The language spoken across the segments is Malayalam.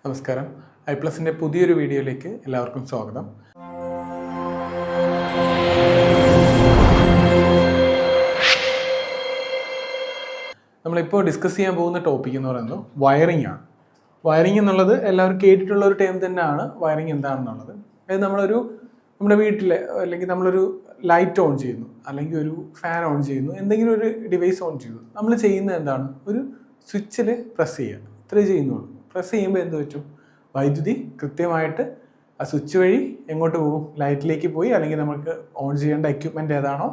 നമസ്കാരം. iPlusന്റെ പുതിയൊരു വീഡിയോയിലേക്ക് എല്ലാവർക്കും സ്വാഗതം. നമ്മളിപ്പോൾ ഡിസ്കസ് ചെയ്യാൻ പോകുന്ന ടോപ്പിക് എന്ന് പറയുന്നത് വയറിംഗ് ആണ്. വയറിംഗ് എന്നുള്ളത് എല്ലാവരും കേട്ടിട്ടുള്ള ഒരു ടേം തന്നെയാണ്. വയറിംഗ് എന്താണെന്നുള്ളത് അതായത് നമ്മുടെ വീട്ടിലെ അല്ലെങ്കിൽ നമ്മളൊരു ലൈറ്റ് ഓൺ ചെയ്യുന്നു, അല്ലെങ്കിൽ ഒരു ഫാൻ ഓൺ ചെയ്യുന്നു, എന്തെങ്കിലും ഒരു ഡിവൈസ് ഓൺ ചെയ്യുന്നു. നമ്മൾ ചെയ്യുന്നത് എന്താണ്? ഒരു സ്വിച്ചിൽ പ്രസ് ചെയ്യുക, ഇത്രേ ചെയ്യുന്നുള്ളൂ. പ്രസ് ചെയ്യുമ്പോൾ എന്ത് പറ്റും? വൈദ്യുതി കൃത്യമായിട്ട് ആ സ്വിച്ച് വഴി എങ്ങോട്ട് പോകും? ലൈറ്റിലേക്ക് പോയി, അല്ലെങ്കിൽ നമുക്ക് ഓൺ ചെയ്യേണ്ട എക്യുപ്മെൻ്റ് ഏതാണോ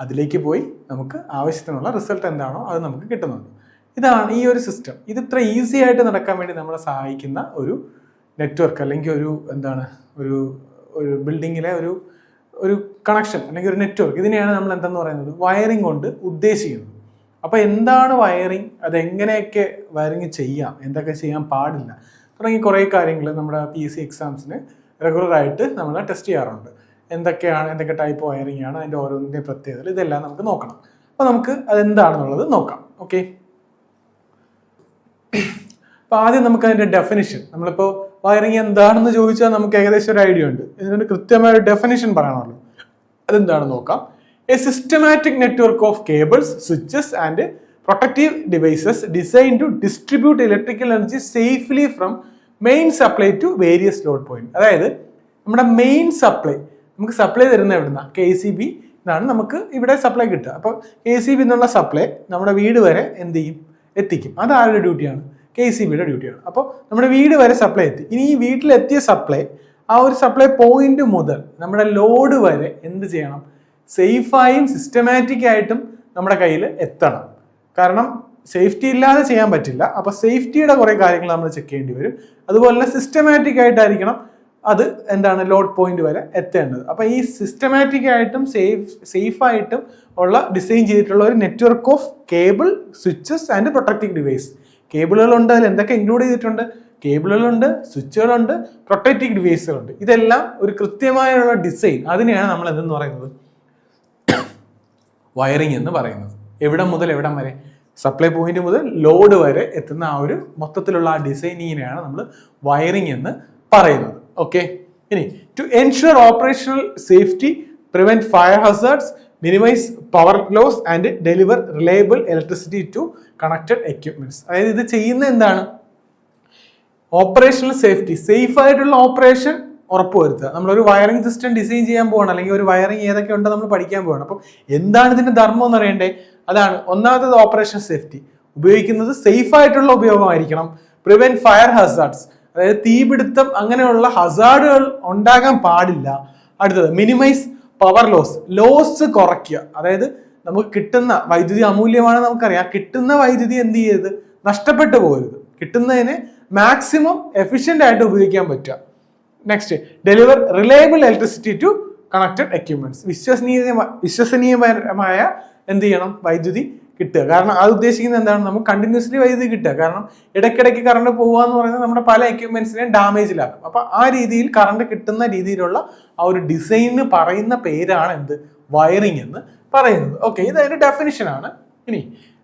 അതിലേക്ക് പോയി നമുക്ക് ആവശ്യത്തിനുള്ള റിസൾട്ട് എന്താണോ അത് നമുക്ക് കിട്ടുന്നുണ്ട്. ഇതാണ് ഈ ഒരു സിസ്റ്റം. ഇത് ഇത്ര ഈസി ആയിട്ട് നടക്കാൻ വേണ്ടി നമ്മളെ സഹായിക്കുന്ന ഒരു നെറ്റ്വർക്ക്, അല്ലെങ്കിൽ ഒരു ബിൽഡിങ്ങിലെ ഒരു കണക്ഷൻ അല്ലെങ്കിൽ ഒരു നെറ്റ്വർക്ക്. ഇതിനെയാണ് നമ്മൾ എന്തെന്ന് പറയുന്നത് വയറിംഗ് കൊണ്ട് ഉദ്ദേശിക്കുന്നത്. അപ്പോൾ എന്താണ് വയറിംഗ്, അതെങ്ങനെയൊക്കെ വയറിംഗ് ചെയ്യാം, എന്തൊക്കെ ചെയ്യാൻ പാടില്ല തുടങ്ങി കുറേ കാര്യങ്ങൾ നമ്മുടെ PSC എക്സാംസിന് റെഗുലറായിട്ട് നമ്മൾ ടെസ്റ്റ് ചെയ്യാറുണ്ട്. എന്തൊക്കെ ടൈപ്പ് വയറിംഗ് ആണ്, അതിൻ്റെ ഓരോന്നിൻ്റെ പ്രത്യേകതകൾ, ഇതെല്ലാം നമുക്ക് നോക്കണം. അപ്പോൾ നമുക്ക് അതെന്താണെന്നുള്ളത് നോക്കാം. ഓക്കെ, അപ്പോൾ ആദ്യം നമുക്ക് അതിൻ്റെ ഡെഫിനിഷൻ, നമ്മളിപ്പോൾ വയറിംഗ് എന്താണെന്ന് ചോദിച്ചാൽ നമുക്ക് ഏകദേശം ഒരു ഐഡിയ ഉണ്ട്. ഇതിനൊരു കൃത്യമായ ഒരു ഡെഫിനിഷൻ പറയണമല്ലോ. അതെന്താണെന്ന് നോക്കാം. A systematic network of cables, switches and protective devices designed to distribute electrical energy safely from main supply to various load point. അതായത് നമ്മുടെ മെയിൻ സപ്ലൈ, നമുക്ക് സപ്ലൈ തരുന്ന എവിടുന്ന? KCB എന്നാണ് നമുക്ക് ഇവിടെ സപ്ലൈ കിട്ടുക. അപ്പോൾ KCB എന്നുള്ള സപ്ലൈ നമ്മുടെ വീട് വരെ എന്ത് ചെയ്യും? എത്തിക്കും. അത് ആരുടെ ഡ്യൂട്ടിയാണ്? KCBയുടെ ഡ്യൂട്ടിയാണ്. അപ്പോൾ നമ്മുടെ വീട് വരെ സപ്ലൈ എത്തി. ഇനി ഈ വീട്ടിലെത്തിയ സപ്ലൈ, ആ ഒരു സപ്ലൈ പോയിന്റ് മുതൽ നമ്മുടെ ലോഡ് വരെ എന്ത് ചെയ്യണം? സേഫായും സിസ്റ്റമാറ്റിക് ആയിട്ടും നമ്മുടെ കയ്യിൽ എത്തണം. കാരണം സേഫ്റ്റി ഇല്ലാതെ ചെയ്യാൻ പറ്റില്ല. അപ്പോൾ സേഫ്റ്റിയുടെ കുറേ കാര്യങ്ങൾ നമ്മൾ ചെക്ക് ചെയ്യേണ്ടി വരും. അതുപോലെ തന്നെ സിസ്റ്റമാറ്റിക് ആയിട്ടായിരിക്കണം അത് ലോഡ് പോയിന്റ് വരെ എത്തേണ്ടത്. അപ്പോൾ ഈ സിസ്റ്റമാറ്റിക് ആയിട്ടും സേഫായിട്ടും ഉള്ള ഡിസൈൻ ചെയ്തിട്ടുള്ള ഒരു network of cable, switches and protective device. കേബിളുകളുണ്ട്, അതിൽ എന്തൊക്കെ ഇൻക്ലൂഡ് ചെയ്തിട്ടുണ്ട്? കേബിളുകളുണ്ട്, സ്വിച്ചുകളുണ്ട്, പ്രൊട്ടക്റ്റീവ് ഡിവൈസുകളുണ്ട്. ഇതെല്ലാം ഒരു കൃത്യമായുള്ള ഡിസൈൻ, അതിനെയാണ് നമ്മൾ എന്തെന്ന് പറയുന്നത്? വയറിംഗ് എന്ന് പറയുന്നത്. എവിടം മുതൽ എവിടം വരെ? സപ്ലൈ പോയിന്റ് മുതൽ ലോഡ് വരെ എത്തുന്ന ആ ഒരു മൊത്തത്തിലുള്ള ആ ഡിസൈനിങ്ങിനെയാണ് നമ്മൾ വയറിംഗ് എന്ന് പറയുന്നത്. ഓക്കെ, ഇനി to ensure operational safety, prevent fire hazards, minimize power loss and deliver reliable electricity to connected equipments. അതായത് ഇത് ചെയ്യുന്ന എന്താണ്? ഓപ്പറേഷണൽ സേഫ്റ്റി, സേഫ് ആയിട്ടുള്ള ഓപ്പറേഷൻ ഉറപ്പുവരുത്തുക. നമ്മളൊരു വയറിംഗ് സിസ്റ്റം ഡിസൈൻ ചെയ്യാൻ പോകണം, അല്ലെങ്കിൽ ഒരു വയറിംഗ് ഏതൊക്കെ ഉണ്ടോ നമ്മൾ പഠിക്കാൻ പോകണം. അപ്പം എന്താണ് ഇതിന്റെ ധർമ്മം എന്ന് അറിയണ്ടേ? അതാണ് ഒന്നാമത്തത് ഓപ്പറേഷൻ സേഫ്റ്റി. ഉപയോഗിക്കുന്നത് സേഫ് ആയിട്ടുള്ള ഉപയോഗമായിരിക്കണം. പ്രിവെന്റ് ഫയർ ഹസാർഡ്സ്, അതായത് തീപിടുത്തം അങ്ങനെയുള്ള ഹസാർഡുകൾ ഉണ്ടാകാൻ പാടില്ല. അടുത്തത് മിനിമൈസ് പവർ ലോസ് കുറയ്ക്കുക. അതായത് നമുക്ക് കിട്ടുന്ന വൈദ്യുതി അമൂല്യമാണ്, നമുക്കറിയാം. കിട്ടുന്ന വൈദ്യുതി എന്ത് ചെയ്യരുത്? നഷ്ടപ്പെട്ടു പോകരുത്. കിട്ടുന്നതിന് മാക്സിമം എഫിഷ്യൻ്റ് ആയിട്ട് ഉപയോഗിക്കാൻ പറ്റുക. Next, deliver reliable electricity to connected equipments. വിശ്വസനീയമായ എന്ത് ചെയ്യണം? വൈദ്യുതി കിട്ടുക. കാരണം അത് ഉദ്ദേശിക്കുന്നത് എന്താണ്? നമുക്ക് കണ്ടിന്യൂസ്ലി വൈദ്യുതി കിട്ടുക. കാരണം ഇടയ്ക്കിടയ്ക്ക് കറണ്ട് പോകുക എന്ന് പറയുന്നത് നമ്മുടെ പല എക്യുപ്മെന്റ്സിനെയും ഡാമേജിലാക്കും. അപ്പൊ ആ രീതിയിൽ കറണ്ട് കിട്ടുന്ന രീതിയിലുള്ള ആ ഒരു ഡിസൈനിന് പറയുന്ന പേരാണ് എന്ത്? വയറിംഗ് എന്ന് പറയുന്നത്. ഓക്കെ, ഇത് അതിന്റെ ഡെഫിനിഷൻ ആണ്. ഇനി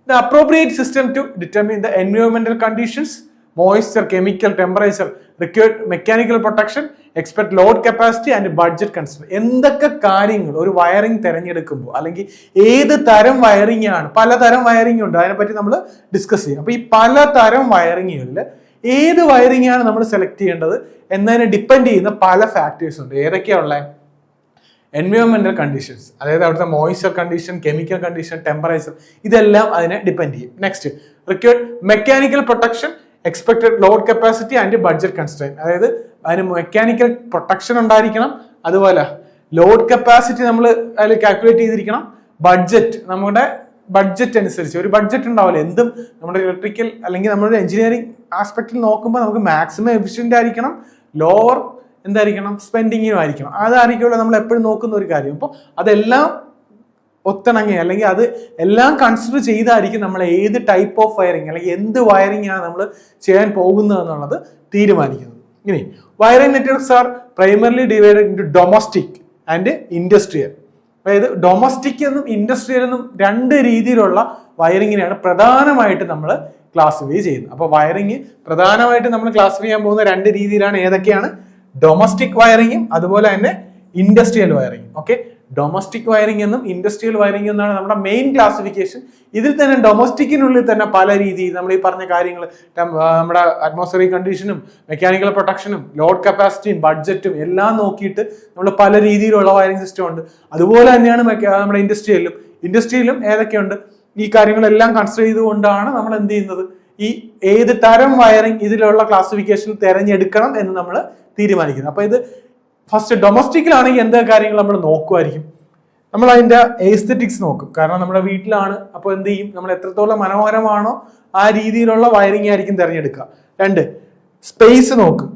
the appropriate system to determine the എൻവയോൺമെന്റൽ conditions, moisture, chemical, temperature, required mechanical protection, expect load capacity and budget consider. എന്തൊക്കെ കാര്യങ്ങൾ ഒരു വയറിംഗ് തിരഞ്ഞെടുക്കുമ്പോൾ, അല്ലെങ്കിൽ ഏത് തരം വയറിംഗ് ആണ്, പലതരം വയറിംഗ് ഉണ്ട്, അതിനെപ്പറ്റി നമ്മൾ ഡിസ്കസ് ചെയ്യും. അപ്പോൾ ഈ പലതരം വയറിങ്ങുകളിൽ ഏത് വയറിംഗ് ആണ് നമ്മൾ സെലക്ട് ചെയ്യേണ്ടത് എന്നതിനെ ഡിപ്പെൻഡ് ചെയ്യുന്ന പല ഫാക്ടേഴ്സ് ഉണ്ട്. ഏതൊക്കെയുള്ള? എൻവയോൺമെന്റൽ കണ്ടീഷൻസ്, അതായത് അവിടുത്തെ moisture condition, chemical condition, temperature, ഇതെല്ലാം അതിനെ ഡിപ്പെൻഡ് ചെയ്യും. Next, required mechanical protection, expected load capacity and budget constraint, അതായത് അതിന് മെക്കാനിക്കൽ പ്രൊട്ടക്ഷൻ ഉണ്ടായിരിക്കണം, അതുപോലെ ലോഡ് കപ്പാസിറ്റി നമ്മൾ അതിൽ കാൽക്കുലേറ്റ് ചെയ്തിരിക്കണം, ബഡ്ജറ്റ്, നമ്മുടെ ബഡ്ജറ്റ് അനുസരിച്ച് ഒരു ബഡ്ജറ്റ് ഉണ്ടാവില്ല. എന്തും നമ്മുടെ ഇലക്ട്രിക്കൽ അല്ലെങ്കിൽ നമ്മുടെ എഞ്ചിനീയറിംഗ് ആസ്പെക്റ്റിൽ നോക്കുമ്പോൾ നമുക്ക് മാക്സിമം എഫിഷ്യൻ്റ് ആയിരിക്കണം, ലോവർ എന്തായിരിക്കണം? സ്പെൻഡിങ്ങും ആയിരിക്കണം. അതായിരിക്കുമല്ലോ നമ്മൾ എപ്പോഴും നോക്കുന്ന ഒരു കാര്യം. അപ്പോൾ അതെല്ലാം ഒത്തിണങ്ങി, അല്ലെങ്കിൽ അത് എല്ലാം കൺസിഡർ ചെയ്തായിരിക്കും നമ്മൾ ഏത് ടൈപ്പ് ഓഫ് വയറിംഗ് അല്ലെങ്കിൽ എന്ത് വയറിംഗ് ആണ് നമ്മൾ ചെയ്യാൻ പോകുന്നത് എന്നുള്ളത് തീരുമാനിക്കുന്നത്. ഇനി wiring networks are primarily divided into domestic and industrial. അതായത് ഡൊമസ്റ്റിക് എന്നും ഇൻഡസ്ട്രിയൽ എന്നും രണ്ട് രീതിയിലുള്ള വയറിങ്ങിനെയാണ് പ്രധാനമായിട്ട് നമ്മൾ ക്ലാസിഫൈ ചെയ്യുന്നത്. അപ്പോൾ വയറിംഗ് പ്രധാനമായിട്ട് നമ്മൾ ക്ലാസിഫൈ ചെയ്യാൻ പോകുന്ന രണ്ട് രീതിയിലാണ്. ഏതൊക്കെയാണ്? ഡൊമസ്റ്റിക് വയറിംഗും അതുപോലെ തന്നെ industrial wiring. Okay, domestic wiring എന്നും ഇൻഡസ്ട്രിയൽ വയറിംഗ് എന്നാണ് നമ്മുടെ മെയിൻ ക്ലാസിഫിക്കേഷൻ. ഇതിൽ തന്നെ ഡൊമസ്റ്റിക്കിനുള്ളിൽ തന്നെ പല രീതിയിൽ നമ്മൾ ഈ പറഞ്ഞ കാര്യങ്ങൾ, നമ്മുടെ അറ്റ്മോസ്ഫിയറിക് കണ്ടീഷനും മെക്കാനിക്കൽ പ്രൊട്ടക്ഷനും ലോഡ് കപ്പാസിറ്റിയും ബഡ്ജറ്റും എല്ലാം നോക്കിയിട്ട് നമ്മൾ പല രീതിയിലുള്ള വയറിംഗ് സിസ്റ്റം ഉണ്ട്. അതുപോലെ തന്നെയാണ് നമ്മുടെ ഇൻഡസ്ട്രിയിലും ഏതൊക്കെയുണ്ട് ഈ കാര്യങ്ങളെല്ലാം കൺസിഡർ ചെയ്തുകൊണ്ടാണ് നമ്മൾ എന്ത് ചെയ്യുന്നത്, ഈ ഏത് തരം വയറിംഗ് ഇതിലുള്ള ക്ലാസിഫിക്കേഷൻ തിരഞ്ഞെടുക്കണം എന്ന് നമ്മൾ തീരുമാനിക്കുന്നത്. അപ്പൊ ഇത് ഫസ്റ്റ് ഡൊമസ്റ്റിക്കിലാണെങ്കിൽ എന്തൊക്കെ കാര്യങ്ങൾ നമ്മൾ നോക്കുമായിരിക്കും? നമ്മൾ അതിന്റെ എസ്തെറ്റിക്സ് നോക്കും. കാരണം നമ്മുടെ വീട്ടിലാണ്, അപ്പോൾ എന്ത് ചെയ്യും, നമ്മൾ എത്രത്തോളം മനോഹരമാണോ ആ രീതിയിലുള്ള വയറിംഗ് ആയിരിക്കും തിരഞ്ഞെടുക്കുക. രണ്ട്, സ്പേസ് നോക്കും.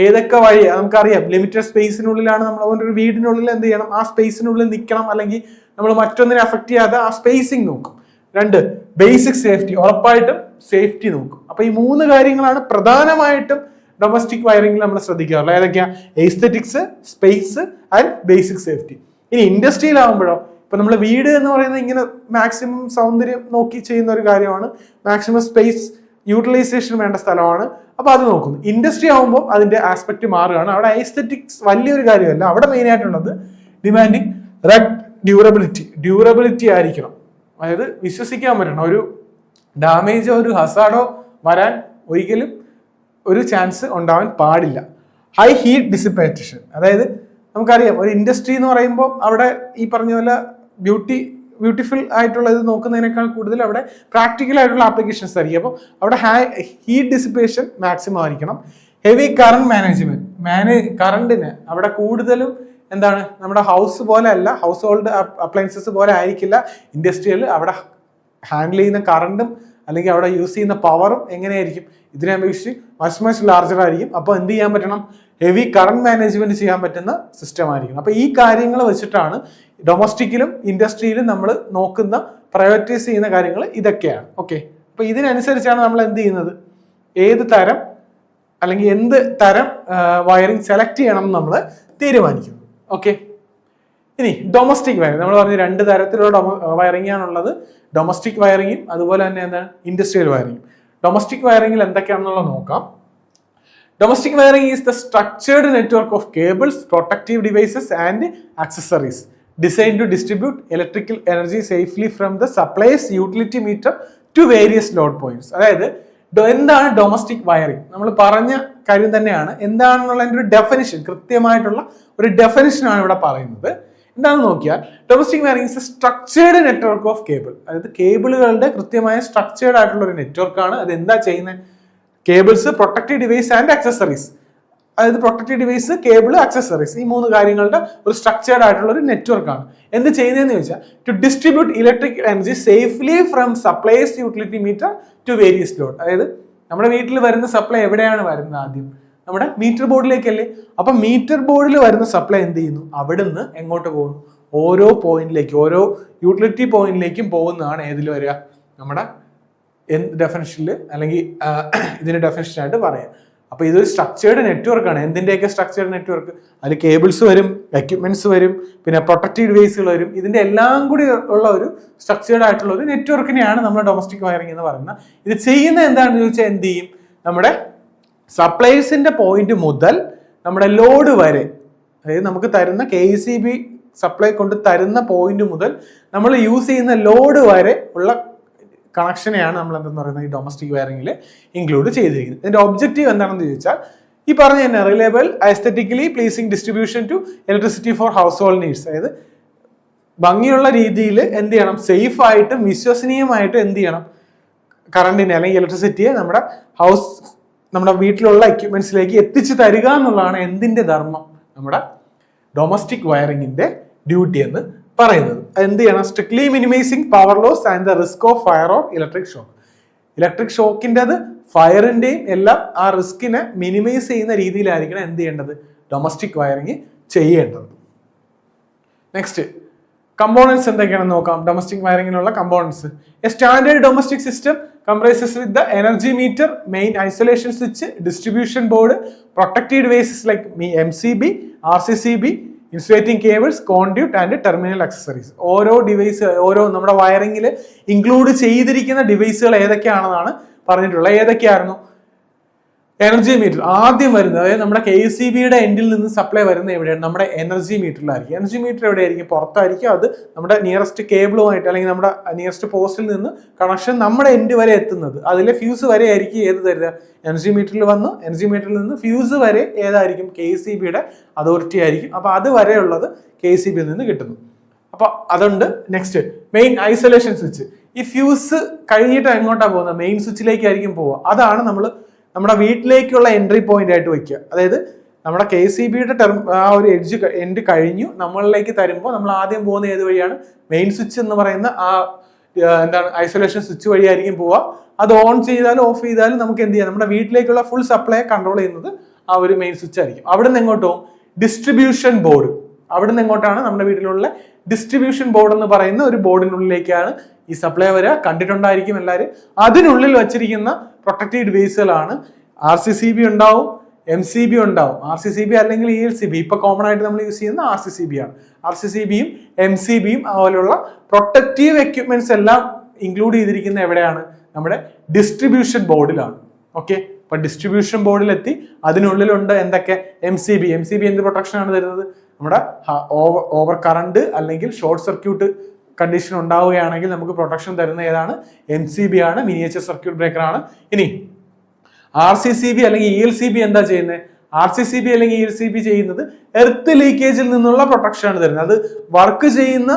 ഏതൊക്കെ വഴി നമുക്കറിയാം, ലിമിറ്റഡ് സ്പേസിനുള്ളിലാണ് നമ്മൾ ഒരു വീടിനുള്ളിൽ എന്ത് ചെയ്യണം, ആ സ്പേസിനുള്ളിൽ നിൽക്കണം, അല്ലെങ്കിൽ നമ്മൾ മറ്റൊന്നിനെ അഫക്ട് ചെയ്യാതെ ആ സ്പേസിങ് നോക്കും. രണ്ട്, ബേസിക് സേഫ്റ്റി, ഉറപ്പായിട്ടും സേഫ്റ്റി നോക്കും. അപ്പൊ ഈ മൂന്ന് കാര്യങ്ങളാണ് പ്രധാനമായിട്ടും ഡൊമസ്റ്റിക് വയറിംഗിൽ നമ്മൾ ശ്രദ്ധിക്കാറുള്ളത്. ഏതൊക്കെയാ? Aesthetics, space and basic safety. ഇനി ഇൻഡസ്ട്രിയിലാവുമ്പോഴോ, ഇപ്പൊ നമ്മൾ വീട് എന്ന് പറയുന്നത് ഇങ്ങനെ മാക്സിമം സൗന്ദര്യം നോക്കി ചെയ്യുന്ന ഒരു കാര്യമാണ്, മാക്സിമം സ്പേസ് യൂട്ടിലൈസേഷൻ വേണ്ട സ്ഥലമാണ്. അപ്പൊ അത് നോക്കുന്നു. ഇൻഡസ്ട്രി ആവുമ്പോൾ അതിന്റെ ആസ്പെക്ട് മാറുകയാണ്. അവിടെ എസ്തെറ്റിക്സ് വലിയൊരു കാര്യമല്ല, അവിടെ മെയിൻ ആയിട്ടുള്ളത് ഡിമാൻഡിങ് ഡ്യൂറബിലിറ്റി ആയിരിക്കണം. അതായത് വിശ്വസിക്കാൻ പറ്റണം. ഒരു ഡാമേജോ ഒരു ഹസാർഡോ വരാൻ ഒരിക്കലും ഒരു ചാൻസ് ഉണ്ടാവാൻ പാടില്ല. ഹൈ ഹീറ്റ് ഡിസിപ്പേറ്റേഷൻ, അതായത് നമുക്കറിയാം ഒരു ഇൻഡസ്ട്രി എന്ന് പറയുമ്പോൾ അവിടെ ഈ പറഞ്ഞ പോലെ ബ്യൂട്ടിഫുൾ ആയിട്ടുള്ള ഇത് നോക്കുന്നതിനേക്കാൾ കൂടുതൽ അവിടെ പ്രാക്ടിക്കൽ ആയിട്ടുള്ള ആപ്ലിക്കേഷൻസ് ആയിരിക്കും. അപ്പോൾ അവിടെ ഹീറ്റ് ഡിസിപ്പേഷൻ മാക്സിമം ആയിരിക്കണം. ഹെവി കറണ്ട് മാനേജ്മെന്റ്, കറണ്ടിന് അവിടെ കൂടുതലും എന്താണ്, നമ്മുടെ ഹൗസ് പോലെ അല്ല, ഹൗസ് ഹോൾഡ് അപ്ലയൻസസ് പോലെ ആയിരിക്കില്ല ഇൻഡസ്ട്രിയിൽ. അവിടെ ഹാൻഡിൽ ചെയ്യുന്ന കറണ്ടും അല്ലെങ്കിൽ അവിടെ യൂസ് ചെയ്യുന്ന പവറും എങ്ങനെയായിരിക്കും, ഇതിനെ അപേക്ഷിച്ച് മച്ച് ലാർജർ ആയിരിക്കും. അപ്പോൾ എന്ത് ചെയ്യാൻ പറ്റണം, ഹെവി കറണ്ട് മാനേജ്മെന്റ് ചെയ്യാൻ പറ്റുന്ന സിസ്റ്റം ആയിരിക്കും. അപ്പൊ ഈ കാര്യങ്ങൾ വെച്ചിട്ടാണ് ഡൊമസ്റ്റിക്കിലും ഇൻഡസ്ട്രിയിലും നമ്മൾ നോക്കുന്ന പ്രയോറിറ്റൈസ് ചെയ്യുന്ന കാര്യങ്ങൾ ഇതൊക്കെയാണ്. ഓക്കെ, അപ്പൊ ഇതിനനുസരിച്ചാണ് നമ്മൾ എന്ത് ചെയ്യുന്നത്, ഏത് തരം അല്ലെങ്കിൽ എന്ത് തരം വയറിംഗ് സെലക്ട് ചെയ്യണം എന്ന് നമ്മൾ തീരുമാനിക്കുന്നത്. ഓക്കെ, ഇനി ഡൊമസ്റ്റിക് വയറിംഗ് നമ്മൾ പറഞ്ഞു രണ്ട് തരത്തിലുള്ള വയറിംഗ് ആണുള്ളത്. ഡൊമസ്റ്റിക് വയറിംഗും അതുപോലെ തന്നെ എന്താണ് ഇൻഡസ്ട്രിയൽ വയറിംഗും. ഡൊമസ്റ്റിക് വയറിംഗിൽ എന്തൊക്കെയാണെന്നുള്ളത് നോക്കാം. Domestic wiring is the structured network of cables, protective devices and accessories designed to distribute electrical energy safely from the supply's utility meter to various load points. അതായത് എന്താണ് ഡൊമസ്റ്റിക് വയറിംഗ്? നമ്മൾ പറഞ്ഞ കാര്യം തന്നെയാണ്. എന്താണെന്നുള്ളതിൻ്റെ ഒരു ഡെഫിനിഷൻ, കൃത്യമായിട്ടുള്ള ഒരു ഡെഫിനിഷനാണ് ഇവിടെ പറയുന്നത്. എന്താണെന്ന് നോക്കിയാൽ domestic wiring is A structured network of cable. അതായത് കേബിളുകളുടെ കൃത്യമായ സ്ട്രക്ചേർഡ് ആയിട്ടുള്ള ഒരു നെറ്റ്വർക്കാണ്. അത് എന്താ ചെയ്യുന്നത്? Cables, protective device and accessories. അതായത് പ്രൊട്ടക്റ്റീവ് ഡിവൈസ്, കേബിൾ, ആക്സസറീസ്, ഈ മൂന്ന് കാര്യങ്ങളുടെ ഒരു സ്ട്രക്ചേർഡ് ആയിട്ടുള്ള ഒരു നെറ്റ്വർക്കാണ്. എന്ത് ചെയ്യുന്നതെന്ന് ചോദിച്ചാൽ to distribute electric energy safely from supplies utility meter to various load. അതായത് നമ്മുടെ വീട്ടിൽ വരുന്ന സപ്ലൈ എവിടെയാണ് വരുന്നത്? ആദ്യം നമ്മുടെ മീറ്റർ ബോർഡിലേക്കല്ലേ. അപ്പൊ മീറ്റർ ബോർഡിൽ വരുന്ന സപ്ലൈ എന്ത് ചെയ്യുന്നു? അവിടുന്ന് എങ്ങോട്ട് പോകുന്നു? ഓരോ പോയിന്റിലേക്കും, ഓരോ യൂട്ടിലിറ്റി പോയിന്റിലേക്കും പോകുന്നതാണ് ഏതിൽ വരിക? നമ്മുടെ ഡെഫിനിഷനിൽ അല്ലെങ്കിൽ ഇതിന്റെ ഡെഫിനിഷനായിട്ട് പറയാം. അപ്പൊ ഇതൊരു സ്ട്രക്ചേർഡ് നെറ്റ്വർക്കാണ്. എന്തിന്റെയൊക്കെ സ്ട്രക്ചേർഡ് നെറ്റ്വർക്ക്? അതിൽ കേബിൾസ് വരും, എക്യുപ്മെന്റ്സ് വരും, പിന്നെ പ്രൊട്ടക്റ്റീവ് ഡിവൈസുകൾ വരും. ഇതിന്റെ എല്ലാം കൂടി ഉള്ള ഒരു സ്ട്രക്ചേർഡ് ആയിട്ടുള്ള ഒരു നെറ്റ്വർക്കിനെയാണ് നമ്മൾ ഡൊമസ്റ്റിക് വയറിംഗ് എന്ന് പറയുന്നത്. ഇത് ചെയ്യുന്നത് എന്താണെന്ന് ചോദിച്ചാൽ എന്ത് ചെയ്യും? നമ്മുടെ സപ്ലൈസിന്റെ പോയിന്റ് മുതൽ നമ്മുടെ ലോഡ് വരെ, അതായത് നമുക്ക് തരുന്ന KECB സപ്ലൈ കൊണ്ട് തരുന്ന പോയിന്റ് മുതൽ നമ്മൾ യൂസ് ചെയ്യുന്ന ലോഡ് വരെ ഉള്ള കണക്ഷനെയാണ് നമ്മൾ എന്തെന്ന് പറയുന്നത് ഈ ഡൊമസ്റ്റിക് വയറിംഗിൽ ഇൻക്ലൂഡ് ചെയ്തിരിക്കുന്നത്. ഇതിന്റെ ഒബ്ജക്റ്റീവ് എന്താണെന്ന് ചോദിച്ചാൽ ഈ പറഞ്ഞ തന്നെ reliable, aesthetically pleasing distribution to electricity for household needs. അതായത് ഭംഗിയുള്ള രീതിയിൽ എന്ത് ചെയ്യണം? സേഫ് ആയിട്ടും വിശ്വസനീയമായിട്ടും എന്ത് ചെയ്യണം? കറണ്ടിനെ അല്ലെങ്കിൽ ഇലക്ട്രിസിറ്റിയെ നമ്മുടെ വീട്ടിലുള്ള എക്യുപ്മെന്റ്സിലേക്ക് എത്തിച്ചു തരിക എന്നുള്ളതാണ് എന്തിന്റെ ധർമ്മം? നമ്മുടെ ഡൊമസ്റ്റിക് വയറിംഗിന്റെ ഡ്യൂട്ടി എന്ന് പറയുന്നത്. എന്ത് ചെയ്യണം? Strictly minimising power loss and the risk of fire or electric shock. Electric ഷോക്കിൻ്റെത്, ഫയറിന്റെയും എല്ലാം ആ റിസ്കിനെ മിനിമൈസ് ചെയ്യുന്ന രീതിയിലായിരിക്കണം എന്ത് ചെയ്യേണ്ടത്? ഡൊമസ്റ്റിക് വയറിംഗ് ചെയ്യേണ്ടത്. നെക്സ്റ്റ് കമ്പോണൻസ് എന്തൊക്കെയാണെന്ന് നോക്കാം. ഡൊമസ്റ്റിക് വയറിംഗിനുള്ള components. A standard domestic system comprises with the energy meter, main isolation switch, distribution board, protective devices like MCB, RCCB, insulating cables, conduit and terminal accessories. ഓരോ ഡിവൈസ്, ഓരോ നമ്മുടെ വയറിംഗിൽ ഇൻക്ലൂഡ് ചെയ്തിരിക്കുന്ന ഡിവൈസുകൾ ഏതൊക്കെയാണെന്നാണ് പറഞ്ഞിട്ടുള്ള ഏതൊക്കെയായിരുന്നു? എനർജി മീറ്റർ ആദ്യം വരുന്നത്, അതായത് നമ്മുടെ KECBയുടെ എൻഡിൽ നിന്ന് സപ്ലൈ വരുന്ന എവിടെയാണ്? നമ്മുടെ എനർജി മീറ്ററിലായിരിക്കും. എനർജി മീറ്റർ എവിടെയായിരിക്കും? പുറത്തായിരിക്കും. അത് നമ്മുടെ നിയറസ്റ്റ് കേബിളുമായിട്ട് അല്ലെങ്കിൽ നമ്മുടെ നിയറസ്റ്റ് പോസ്റ്റിൽ നിന്ന് കണക്ഷൻ നമ്മുടെ എൻഡ് വരെ എത്തുന്നത്. അതിലെ ഫ്യൂസ് വരെ ആയിരിക്കും ഏത് തരിക? എനർജി മീറ്ററിൽ വന്ന് എനർജി മീറ്ററിൽ നിന്ന് ഫ്യൂസ് വരെ ഏതായിരിക്കും? KECBയുടെ അതോറിറ്റി ആയിരിക്കും. അപ്പൊ അത് വരെയുള്ളത് KECBയിൽ നിന്ന് കിട്ടുന്നു. അപ്പൊ അതുണ്ട്. Next main isolation switch. ഈ ഫ്യൂസ് കഴിഞ്ഞിട്ട് എങ്ങോട്ടാ പോകുന്നത്? മെയിൻ സ്വിച്ചിലേക്കായിരിക്കും പോവുക. അതാണ് നമ്മുടെ വീട്ടിലേക്കുള്ള എൻട്രി പോയിന്റ് ആയിട്ട് വെക്കുക. അതായത് നമ്മുടെ KECBയുടെ ആ ഒരു എൻഡ് കഴിഞ്ഞു നമ്മളിലേക്ക് തരുമ്പോൾ നമ്മൾ ആദ്യം പോകുന്ന ഏത് വഴിയാണ്? മെയിൻ സ്വിച്ച് എന്ന് പറയുന്ന ആ ഐസൊലേഷൻ സ്വിച്ച് വഴിയായിരിക്കും പോവുക. അത് ഓൺ ചെയ്താലും ഓഫ് ചെയ്താലും നമുക്ക് എന്ത് ചെയ്യാം? നമ്മുടെ വീട്ടിലേക്കുള്ള ഫുൾ സപ്ലൈ കൺട്രോൾ ചെയ്യുന്നത് ആ ഒരു മെയിൻ സ്വിച്ച് ആയിരിക്കും. അവിടെ നിന്ന് എങ്ങോട്ടോ? Distribution board. അവിടെ നിന്ന് എങ്ങോട്ടാണ്? നമ്മുടെ വീട്ടിലുള്ള ഡിസ്ട്രിബ്യൂഷൻ ബോർഡ് എന്ന് പറയുന്ന ഒരു ബോർഡിനുള്ളിലേക്കാണ് ഈ സപ്ലൈ വരിക. കണ്ടിട്ടുണ്ടായിരിക്കും എല്ലാവരും. അതിനുള്ളിൽ വച്ചിരിക്കുന്ന പ്രൊട്ടക്റ്റഡ് ഡിവൈസുകളാണ് RCCB ഉണ്ടാവും, MCB ഉണ്ടാവും. RCCB അല്ലെങ്കിൽ ELCB. ഇപ്പൊ കോമൺ ആയിട്ട് നമ്മൾ യൂസ് ചെയ്യുന്ന RCCB ആണ്. RCCBയും MCBയും അതുപോലെയുള്ള പ്രൊട്ടക്റ്റീവ് എക്യുപ്മെന്റ്സ് എല്ലാം ഇൻക്ലൂഡ് ചെയ്തിരിക്കുന്ന എവിടെയാണ്? നമ്മുടെ ഡിസ്ട്രിബ്യൂഷൻ ബോർഡിലാണ്. ഓക്കെ, അപ്പൊ ഡിസ്ട്രിബ്യൂഷൻ ബോർഡിലെത്തി. അതിനുള്ളിലുണ്ട് എന്തൊക്കെ? MCB എന്ത് പ്രൊട്ടക്ഷൻ ആണ് തരുന്നത്? നമ്മുടെ ഓവർ കറണ്ട് അല്ലെങ്കിൽ ഷോർട്ട് സർക്യൂട്ട് കണ്ടീഷൻ ഉണ്ടാവുകയാണെങ്കിൽ നമുക്ക് പ്രൊട്ടക്ഷൻ തരുന്ന ഏതാണ്? MCB ആണ്, മിനിയേച്ചർ സർക്യൂട്ട് ബ്രേക്കർ ആണ്. ഇനി RCCB അല്ലെങ്കിൽ ELCB എന്താ ചെയ്യുന്നത്? RCCB അല്ലെങ്കിൽ ELCB ചെയ്യുന്നത് എർത്ത് ലീക്കേജിൽ നിന്നുള്ള പ്രൊട്ടക്ഷൻ ആണ് തരുന്നത്. അത് വർക്ക് ചെയ്യുന്ന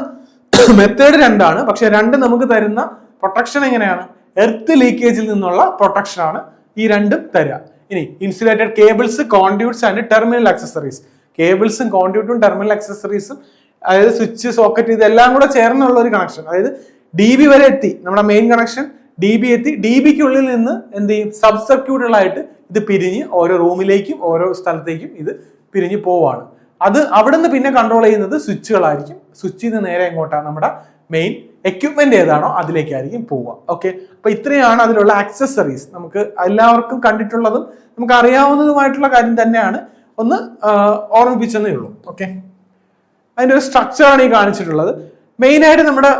മെത്തേഡ് രണ്ടാണ്, പക്ഷെ രണ്ട് നമുക്ക് തരുന്ന പ്രൊട്ടക്ഷൻ എങ്ങനെയാണ്? എർത്ത് ലീക്കേജിൽ നിന്നുള്ള പ്രൊട്ടക്ഷൻ ആണ് ഈ രണ്ടും തരിക. ഇനി insulated cables, conduits and terminal accessories. കേബിൾസും കോൺഡ്യൂട്ടും ടെർമിനൽ ആക്സസറീസും, അതായത് സ്വിച്ച്, സോക്കറ്റ്, ഇതെല്ലാം കൂടെ ചേർന്നുള്ള ഒരു കണക്ഷൻ. അതായത് DB വരെ എത്തി നമ്മുടെ മെയിൻ കണക്ഷൻ. DB എത്തി. DBക്കുള്ളിൽ നിന്ന് എന്ത് ചെയ്യും? സബ് സർക്യൂട്ടുകളായിട്ട് ഇത് പിരിഞ്ഞ് ഓരോ റൂമിലേക്കും ഓരോ സ്ഥലത്തേക്കും ഇത് പിരിഞ്ഞ് പോവാണ്. അത് അവിടെ നിന്ന് പിന്നെ കൺട്രോൾ ചെയ്യുന്നത് സ്വിച്ചുകളായിരിക്കും. സ്വിച്ചിൽ നിന്ന് നേരെ എങ്ങോട്ടാണ്? നമ്മുടെ മെയിൻ എക്യുപ്മെന്റ് ഏതാണോ അതിലേക്കായിരിക്കും പോവുക. ഓക്കെ, അപ്പൊ ഇത്രയാണ് അതിലുള്ള ആക്സസറീസ്. നമുക്ക് എല്ലാവർക്കും കണ്ടിട്ടുള്ളതും നമുക്ക് അറിയാവുന്നതുമായിട്ടുള്ള കാര്യം തന്നെയാണ്. ഒന്ന് ഓർമ്മിപ്പിച്ചെന്നേ ഉള്ളൂ. ഓക്കെ, അതിന്റെ ഒരു സ്ട്രക്ചറാണ് ഈ കാണിച്ചിട്ടുള്ളത്. മെയിൻ ആയിട്ട് നമ്മുടെ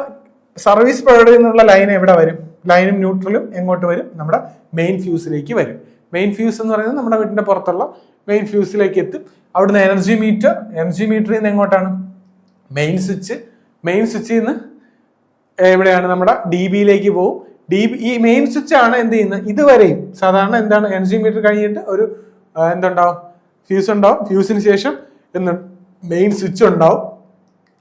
സർവീസ് പ്രൊവൈഡറിൽ നിന്നുള്ള ലൈൻ എവിടെ വരും? ലൈനും ന്യൂട്രലും എങ്ങോട്ട് വരും? നമ്മുടെ മെയിൻ ഫ്യൂസിലേക്ക് വരും. മെയിൻ ഫ്യൂസ് എന്ന് പറയുന്നത് നമ്മുടെ വീടിന്റെ പുറത്തുള്ള മെയിൻ ഫ്യൂസിലേക്ക് എത്തും. അവിടുന്ന് എനർജി മീറ്ററിൽ നിന്ന് എങ്ങോട്ടാണ്? മെയിൻ സ്വിച്ചിൽ നിന്ന് എവിടെയാണ്? നമ്മുടെ DBയിലേക്ക് പോകും. ഈ മെയിൻ സ്വിച്ച് ആണ് എന്ത് ചെയ്യുന്നത്? ഇതുവരെയും സാധാരണ എന്താണ്? എനർജി മീറ്റർ കഴിഞ്ഞിട്ട് ഒരു എന്തുണ്ടാവും? ഫ്യൂസ് ഉണ്ടാവും. ഫ്യൂസിന് ശേഷം മെയിൻ സ്വിച്ച് ഉണ്ടാവും.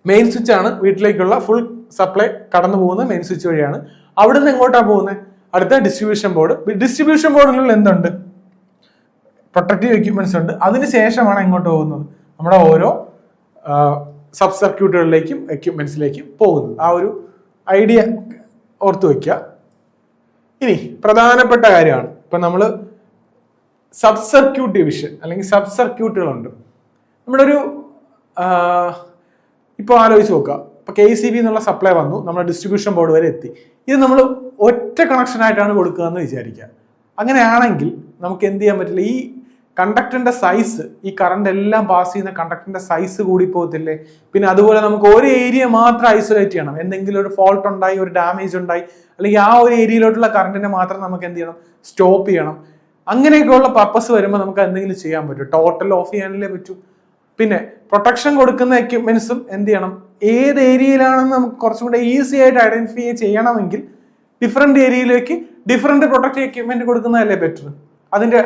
മെയിൻ സ്വിച്ച് ആണ് വീട്ടിലേക്കുള്ള ഫുൾ സപ്ലൈ കടന്നു പോകുന്നത് മെയിൻ സ്വിച്ച് വഴിയാണ്. അവിടെ നിന്ന് എങ്ങോട്ടാണ് പോകുന്നത്? അടുത്ത ഡിസ്ട്രിബ്യൂഷൻ ബോർഡ്. ഡിസ്ട്രിബ്യൂഷൻ ബോർഡിനുള്ള എന്തുണ്ട്? പ്രൊട്ടക്റ്റീവ് എക്യുപ്മെന്റ്സ് ഉണ്ട്. അതിനുശേഷമാണ് എങ്ങോട്ട് പോകുന്നത്? നമ്മുടെ ഓരോ സബ് സർക്യൂട്ടുകളിലേക്കും എക്യുപ്മെന്റ്സിലേക്കും പോകുന്നത്. ആ ഒരു ഐഡിയ ഓർത്തു വെക്കുക. ഇനി പ്രധാനപ്പെട്ട കാര്യമാണ്, ഇപ്പൊ നമ്മൾ സബ് സർക്യൂട്ട് ഡിവിഷൻ അല്ലെങ്കിൽ സബ് സർക്യൂട്ടുകളുണ്ട്. നമ്മുടെ ഒരു ഇപ്പോൾ ആലോചിച്ച് നോക്കുക. ഇപ്പൊ KECB എന്നുള്ള സപ്ലൈ വന്നു, നമ്മുടെ ഡിസ്ട്രിബ്യൂഷൻ ബോർഡ് വരെ എത്തി. ഇത് നമ്മൾ ഒറ്റ കണക്ഷൻ ആയിട്ടാണ് കൊടുക്കുക എന്ന് വിചാരിക്കുക. അങ്ങനെയാണെങ്കിൽ നമുക്ക് എന്ത് ചെയ്യാൻ പറ്റില്ല? ഈ കണ്ടക്ടറിന്റെ സൈസ്, ഈ കറണ്ട് എല്ലാം പാസ് ചെയ്യുന്ന കണ്ടക്ടറിന്റെ സൈസ് കൂടി പോകത്തില്ലേ? പിന്നെ അതുപോലെ നമുക്ക് ഒരു ഏരിയ മാത്രം ഐസൊലേറ്റ് ചെയ്യണം. എന്തെങ്കിലും ഒരു ഫോൾട്ട് ഉണ്ടായി, ഒരു ഡാമേജ് ഉണ്ടായി, അല്ലെങ്കിൽ ആ ഒരു ഏരിയയിലോട്ടുള്ള കറണ്ടിനെ മാത്രം നമുക്ക് എന്ത് ചെയ്യണം? സ്റ്റോപ്പ് ചെയ്യണം. അങ്ങനെയൊക്കെയുള്ള പർപ്പസ് വരുമ്പോൾ നമുക്ക് എന്തെങ്കിലും ചെയ്യാൻ പറ്റും? ടോട്ടൽ ഓഫ് ചെയ്യാനല്ലേ പറ്റൂ. പിന്നെ പ്രൊട്ടക്ഷൻ കൊടുക്കുന്ന എക്യുപ്മെന്റ്സും എന്ത് ചെയ്യണം? ഏത് ഏരിയയിലാണെന്ന് നമുക്ക് കുറച്ചും കൂടെ ഈസി ആയിട്ട് ഐഡന്റിഫൈ ചെയ്യണമെങ്കിൽ ഡിഫറെന്റ് ഏരിയയിലേക്ക് ഡിഫറെന്റ് പ്രൊട്ടക്റ്റീവ് എക്യുപ്മെന്റ് കൊടുക്കുന്നതല്ലേ ബെറ്റർ? അതിന്റെ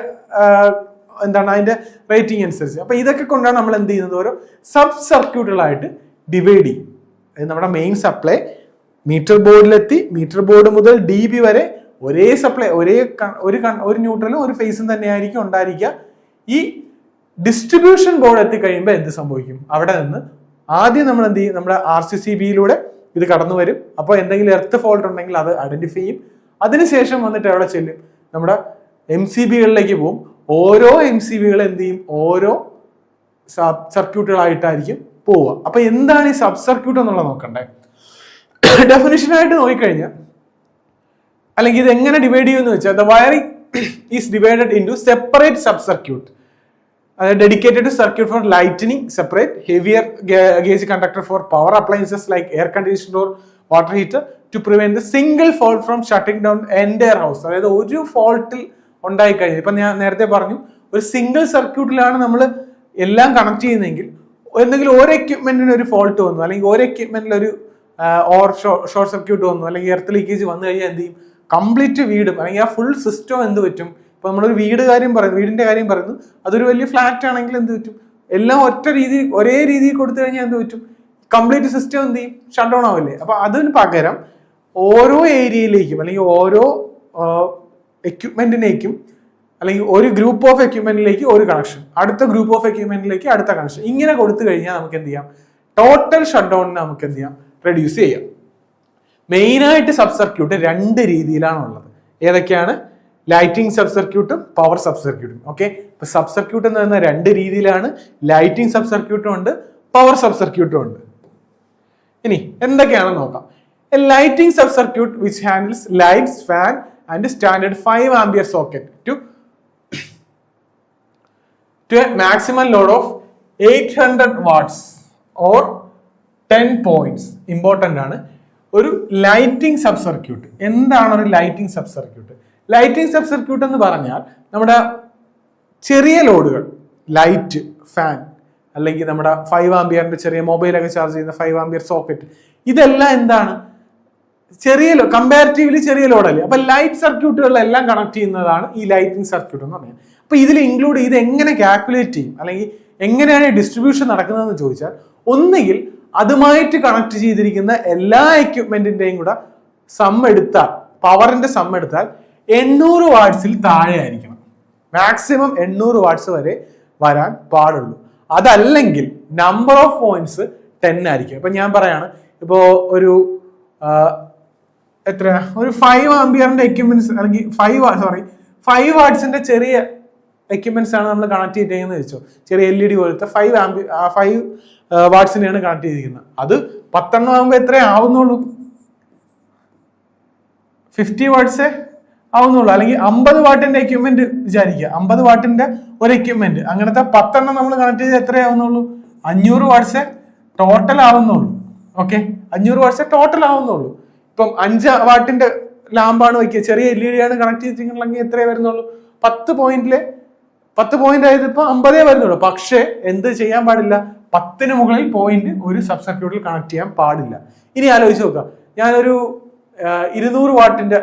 അതിന്റെ റേറ്റിംഗ് അനുസരിച്ച്. അപ്പൊ ഇതൊക്കെ കൊണ്ടാണ് നമ്മൾ എന്ത് ചെയ്യുന്നത്? ഓരോ സബ് സർക്യൂട്ടുകളായിട്ട് ഡിവൈഡ് ചെയ്യും. നമ്മുടെ മെയിൻ സപ്ലൈ മീറ്റർ ബോർഡിലെത്തി. മീറ്റർ ബോർഡ് മുതൽ DB വരെ ഒരേ സപ്ലൈ, ഒരു ന്യൂട്രലും ഒരു ഫേസും തന്നെയായിരിക്കും ഉണ്ടായിരിക്കുക. ഈ ഡിസ്ട്രിബ്യൂഷൻ ബോർഡ് എത്തിക്കഴിയുമ്പോൾ എന്ത് സംഭവിക്കും? അവിടെ നിന്ന് ആദ്യം നമ്മൾ എന്ത് ചെയ്യും? നമ്മുടെ RCCBയിലൂടെ ഇത് കടന്നു വരും. അപ്പോൾ എന്തെങ്കിലും എർത്ത് ഫോൾട്ട് ഉണ്ടെങ്കിൽ അത് ഐഡന്റിഫൈ ചെയ്യും. അതിനുശേഷം വന്നിട്ട് എവിടെ ചെല്ലും? നമ്മുടെ MCBകളിലേക്ക് പോകും. ഓരോ MCBകൾ എന്ത് ചെയ്യും? ഓരോ സബ് സർക്യൂട്ടുകളായിട്ടായിരിക്കും പോവുക. അപ്പൊ എന്താണ് ഈ സബ് സർക്യൂട്ട് എന്നുള്ളത് നോക്കണ്ടേ? ഡെഫിനിഷനായിട്ട് നോക്കിക്കഴിഞ്ഞാൽ, അല്ലെങ്കിൽ ഇത് എങ്ങനെ ഡിവൈഡ് ചെയ്യുമെന്ന് വെച്ചാൽ, the wiring is divided into separate sub circuit. Dedicated to circuit for lightning, separate heavier gauge conductor for power appliances like air conditioner or water heater to prevent the single fault from shutting down entire house. അതായത് ഒരു ഫോൾട്ടിൽ ഉണ്ടായി കഴിഞ്ഞാൽ, ഇപ്പൊ ഞാൻ നേരത്തെ പറഞ്ഞു ഒരു സിംഗിൾ സർക്യൂട്ടിലാണ് നമ്മൾ എല്ലാം കണക്ട് ചെയ്യുന്നതെങ്കിൽ എന്തെങ്കിലും ഒരു എക്യുപ്മെന്റിന് ഒരു ഫോൾട്ട് വന്നു, അല്ലെങ്കിൽ ഒരു എക്യുപ്മെന്റിൽ ഒരു ഷോർട്ട് സർക്യൂട്ട് വന്നു, അല്ലെങ്കിൽ എർത്ത് ലീക്കേജ് വന്നു കഴിഞ്ഞാൽ എന്ത് ചെയ്യും? കംപ്ലീറ്റ് വീടും അല്ലെങ്കിൽ ആ ഫുൾ സിസ്റ്റം എന്ത് പറ്റും? ഇപ്പൊ നമ്മളൊരു വീടിന്റെ കാര്യം പറയുന്നു, അതൊരു വലിയ ഫ്ലാറ്റ് ആണെങ്കിൽ എന്ത് പറ്റും? എല്ലാം ഒരേ രീതിയിൽ കൊടുത്തു കഴിഞ്ഞാൽ എന്ത് പറ്റും? കംപ്ലീറ്റ് സിസ്റ്റം എന്ത് ചെയ്യും? ഷട്ട് ഡൗൺ ആവില്ലേ? അപ്പൊ അതിന് പകരം ഓരോ ഏരിയയിലേക്കും അല്ലെങ്കിൽ ഓരോ എക്യുപ്മെന്റിനേക്കും അല്ലെങ്കിൽ ഒരു ഗ്രൂപ്പ് ഓഫ് എക്യുപ്മെന്റിലേക്ക് ഒരു കണക്ഷൻ, അടുത്ത ഗ്രൂപ്പ് ഓഫ് എക്യുപ്മെന്റിലേക്ക് അടുത്ത കണക്ഷൻ, ഇങ്ങനെ കൊടുത്തു കഴിഞ്ഞാൽ നമുക്ക് എന്ത് ചെയ്യാം? ടോട്ടൽ ഷട്ട് ഡൗണിനെ നമുക്ക് എന്ത് ചെയ്യാം? റെഡ്യൂസ് ചെയ്യാം. മെയിനായിട്ട് സബ് സർക്യൂട്ട് രണ്ട് രീതിയിലാണ് ഉള്ളത്. ഏതൊക്കെയാണ്? ലൈറ്റിംഗ് സബ് സർക്യൂട്ടും പവർ സബ് സർക്യൂട്ടും. ഓക്കെ, ഇപ്പൊ സബ് സർക്യൂട്ട് എന്ന് പറയുന്ന രണ്ട് രീതിയിലാണ്. ലൈറ്റിംഗ് സബ് സർക്യൂട്ടും ഉണ്ട്, പവർ സബ് സർക്യൂട്ടും ഉണ്ട്. ഇനി എന്തൊക്കെയാണെന്ന് നോക്കാം. A lighting sub circuit which handles lights, fan and standard 5 ampere socket to a maximum load of 800 watts or 10 points. Important ആണ്. ഒരു ലൈറ്റിംഗ് സബ് സർക്യൂട്ട്. എന്താണ് ഒരു lighting sub circuit? Lighting sub circuit എന്ന് പറഞ്ഞാൽ നമ്മുടെ ചെറിയ ലോഡുകൾ, ലൈറ്റ്, ഫാൻ, അല്ലെങ്കിൽ നമ്മുടെ 5 ആംപിയറിന്റെ ചെറിയ മൊബൈലൊക്കെ ചാർജ് ചെയ്യുന്ന 5 ആംപിയർ സോക്കറ്റ്, ഇതെല്ലാം എന്താണ്? കമ്പാരിറ്റീവ്ലി ചെറിയ ലോഡല്ലേ. അപ്പൊ ലൈറ്റ് സർക്യൂട്ടുകളിലെല്ലാം കണക്ട് ചെയ്യുന്നതാണ് ഈ ലൈറ്റിംഗ് സർക്യൂട്ട് എന്ന് പറഞ്ഞാൽ. അപ്പൊ ഇതിൽ ഇൻക്ലൂഡ് ചെയ്ത് എങ്ങനെ കാൽക്കുലേറ്റ് ചെയ്യും, അല്ലെങ്കിൽ എങ്ങനെയാണ് ഡിസ്ട്രിബ്യൂഷൻ നടക്കുന്നതെന്ന് ചോദിച്ചാൽ, ഒന്നുകിൽ അതുമായിട്ട് കണക്ട് ചെയ്തിരിക്കുന്ന എല്ലാ എക്യുപ്മെന്റിന്റെയും കൂടെ പവറിന്റെ സം എടുത്താൽ 800 വാട്ട്സിൽ താഴെ ആയിരിക്കണം. മാക്സിമം 800 വാട്ട്സ് വരെ വരാൻ പാടുള്ളൂ. അതല്ലെങ്കിൽ നമ്പർ ഓഫ് പോയിന്റ്സ് 10 ആയിരിക്കും. ഇപ്പൊ ഞാൻ പറയാണ്, ഇപ്പോ ഒരു 5 ആംപിയറിന്റെ എക്യുപ്മെന്റ്സ് അല്ലെങ്കിൽ 5 വാട്ട്സിന്റെ ചെറിയ എക്യുപ്മെന്റ്സ് ആണ് നമ്മൾ കണക്ട് ചെയ്തിരിക്കുന്നത് വെച്ചോ. ചെറിയ LED പോലത്തെ 5 വാട്ട്സിനെയാണ് കണക്ട് ചെയ്തിരിക്കുന്നത്. അത് 10 ആകുമ്പോൾ എത്രേ ആവുന്നുള്ളൂ? 50 വാട്ട്സേ ആവുന്നുള്ളൂ. അല്ലെങ്കിൽ 50 വാട്ടിന്റെ എക്യുപ്മെന്റ് വിചാരിക്കുക, 50 വാട്ടിന്റെ ഒരു എക്യുപ്മെന്റ്, അങ്ങനത്തെ 10 നമ്മൾ കണക്ട് ചെയ്ത് എത്രയാവുന്നുള്ളൂ? 500 വാട്ട്സേ ടോട്ടൽ ആവുന്നുള്ളൂ. ഓക്കെ, 500 വാട്ട്സേ ടോട്ടൽ ആവുന്നുള്ളൂ. ഇപ്പം 5 വാട്ടിന്റെ ലാമ്പാണ് വയ്ക്കുക, ചെറിയ LED ആണ് കണക്ട് ചെയ്തിട്ടുണ്ടെങ്കിൽ എത്രയേ വരുന്നുള്ളൂ? 10 പോയിന്റ് ആയത് ഇപ്പൊ 50 വരുന്നുള്ളൂ. പക്ഷേ എന്ത് ചെയ്യാൻ പാടില്ല? 10 മുകളിൽ പോയിന്റ് ഒരു സബ് സർക്യൂട്ടിൽ കണക്ട് ചെയ്യാൻ പാടില്ല. ഇനി ആലോചിച്ച് നോക്കാം, ഞാനൊരു 200 വാട്ടിന്റെ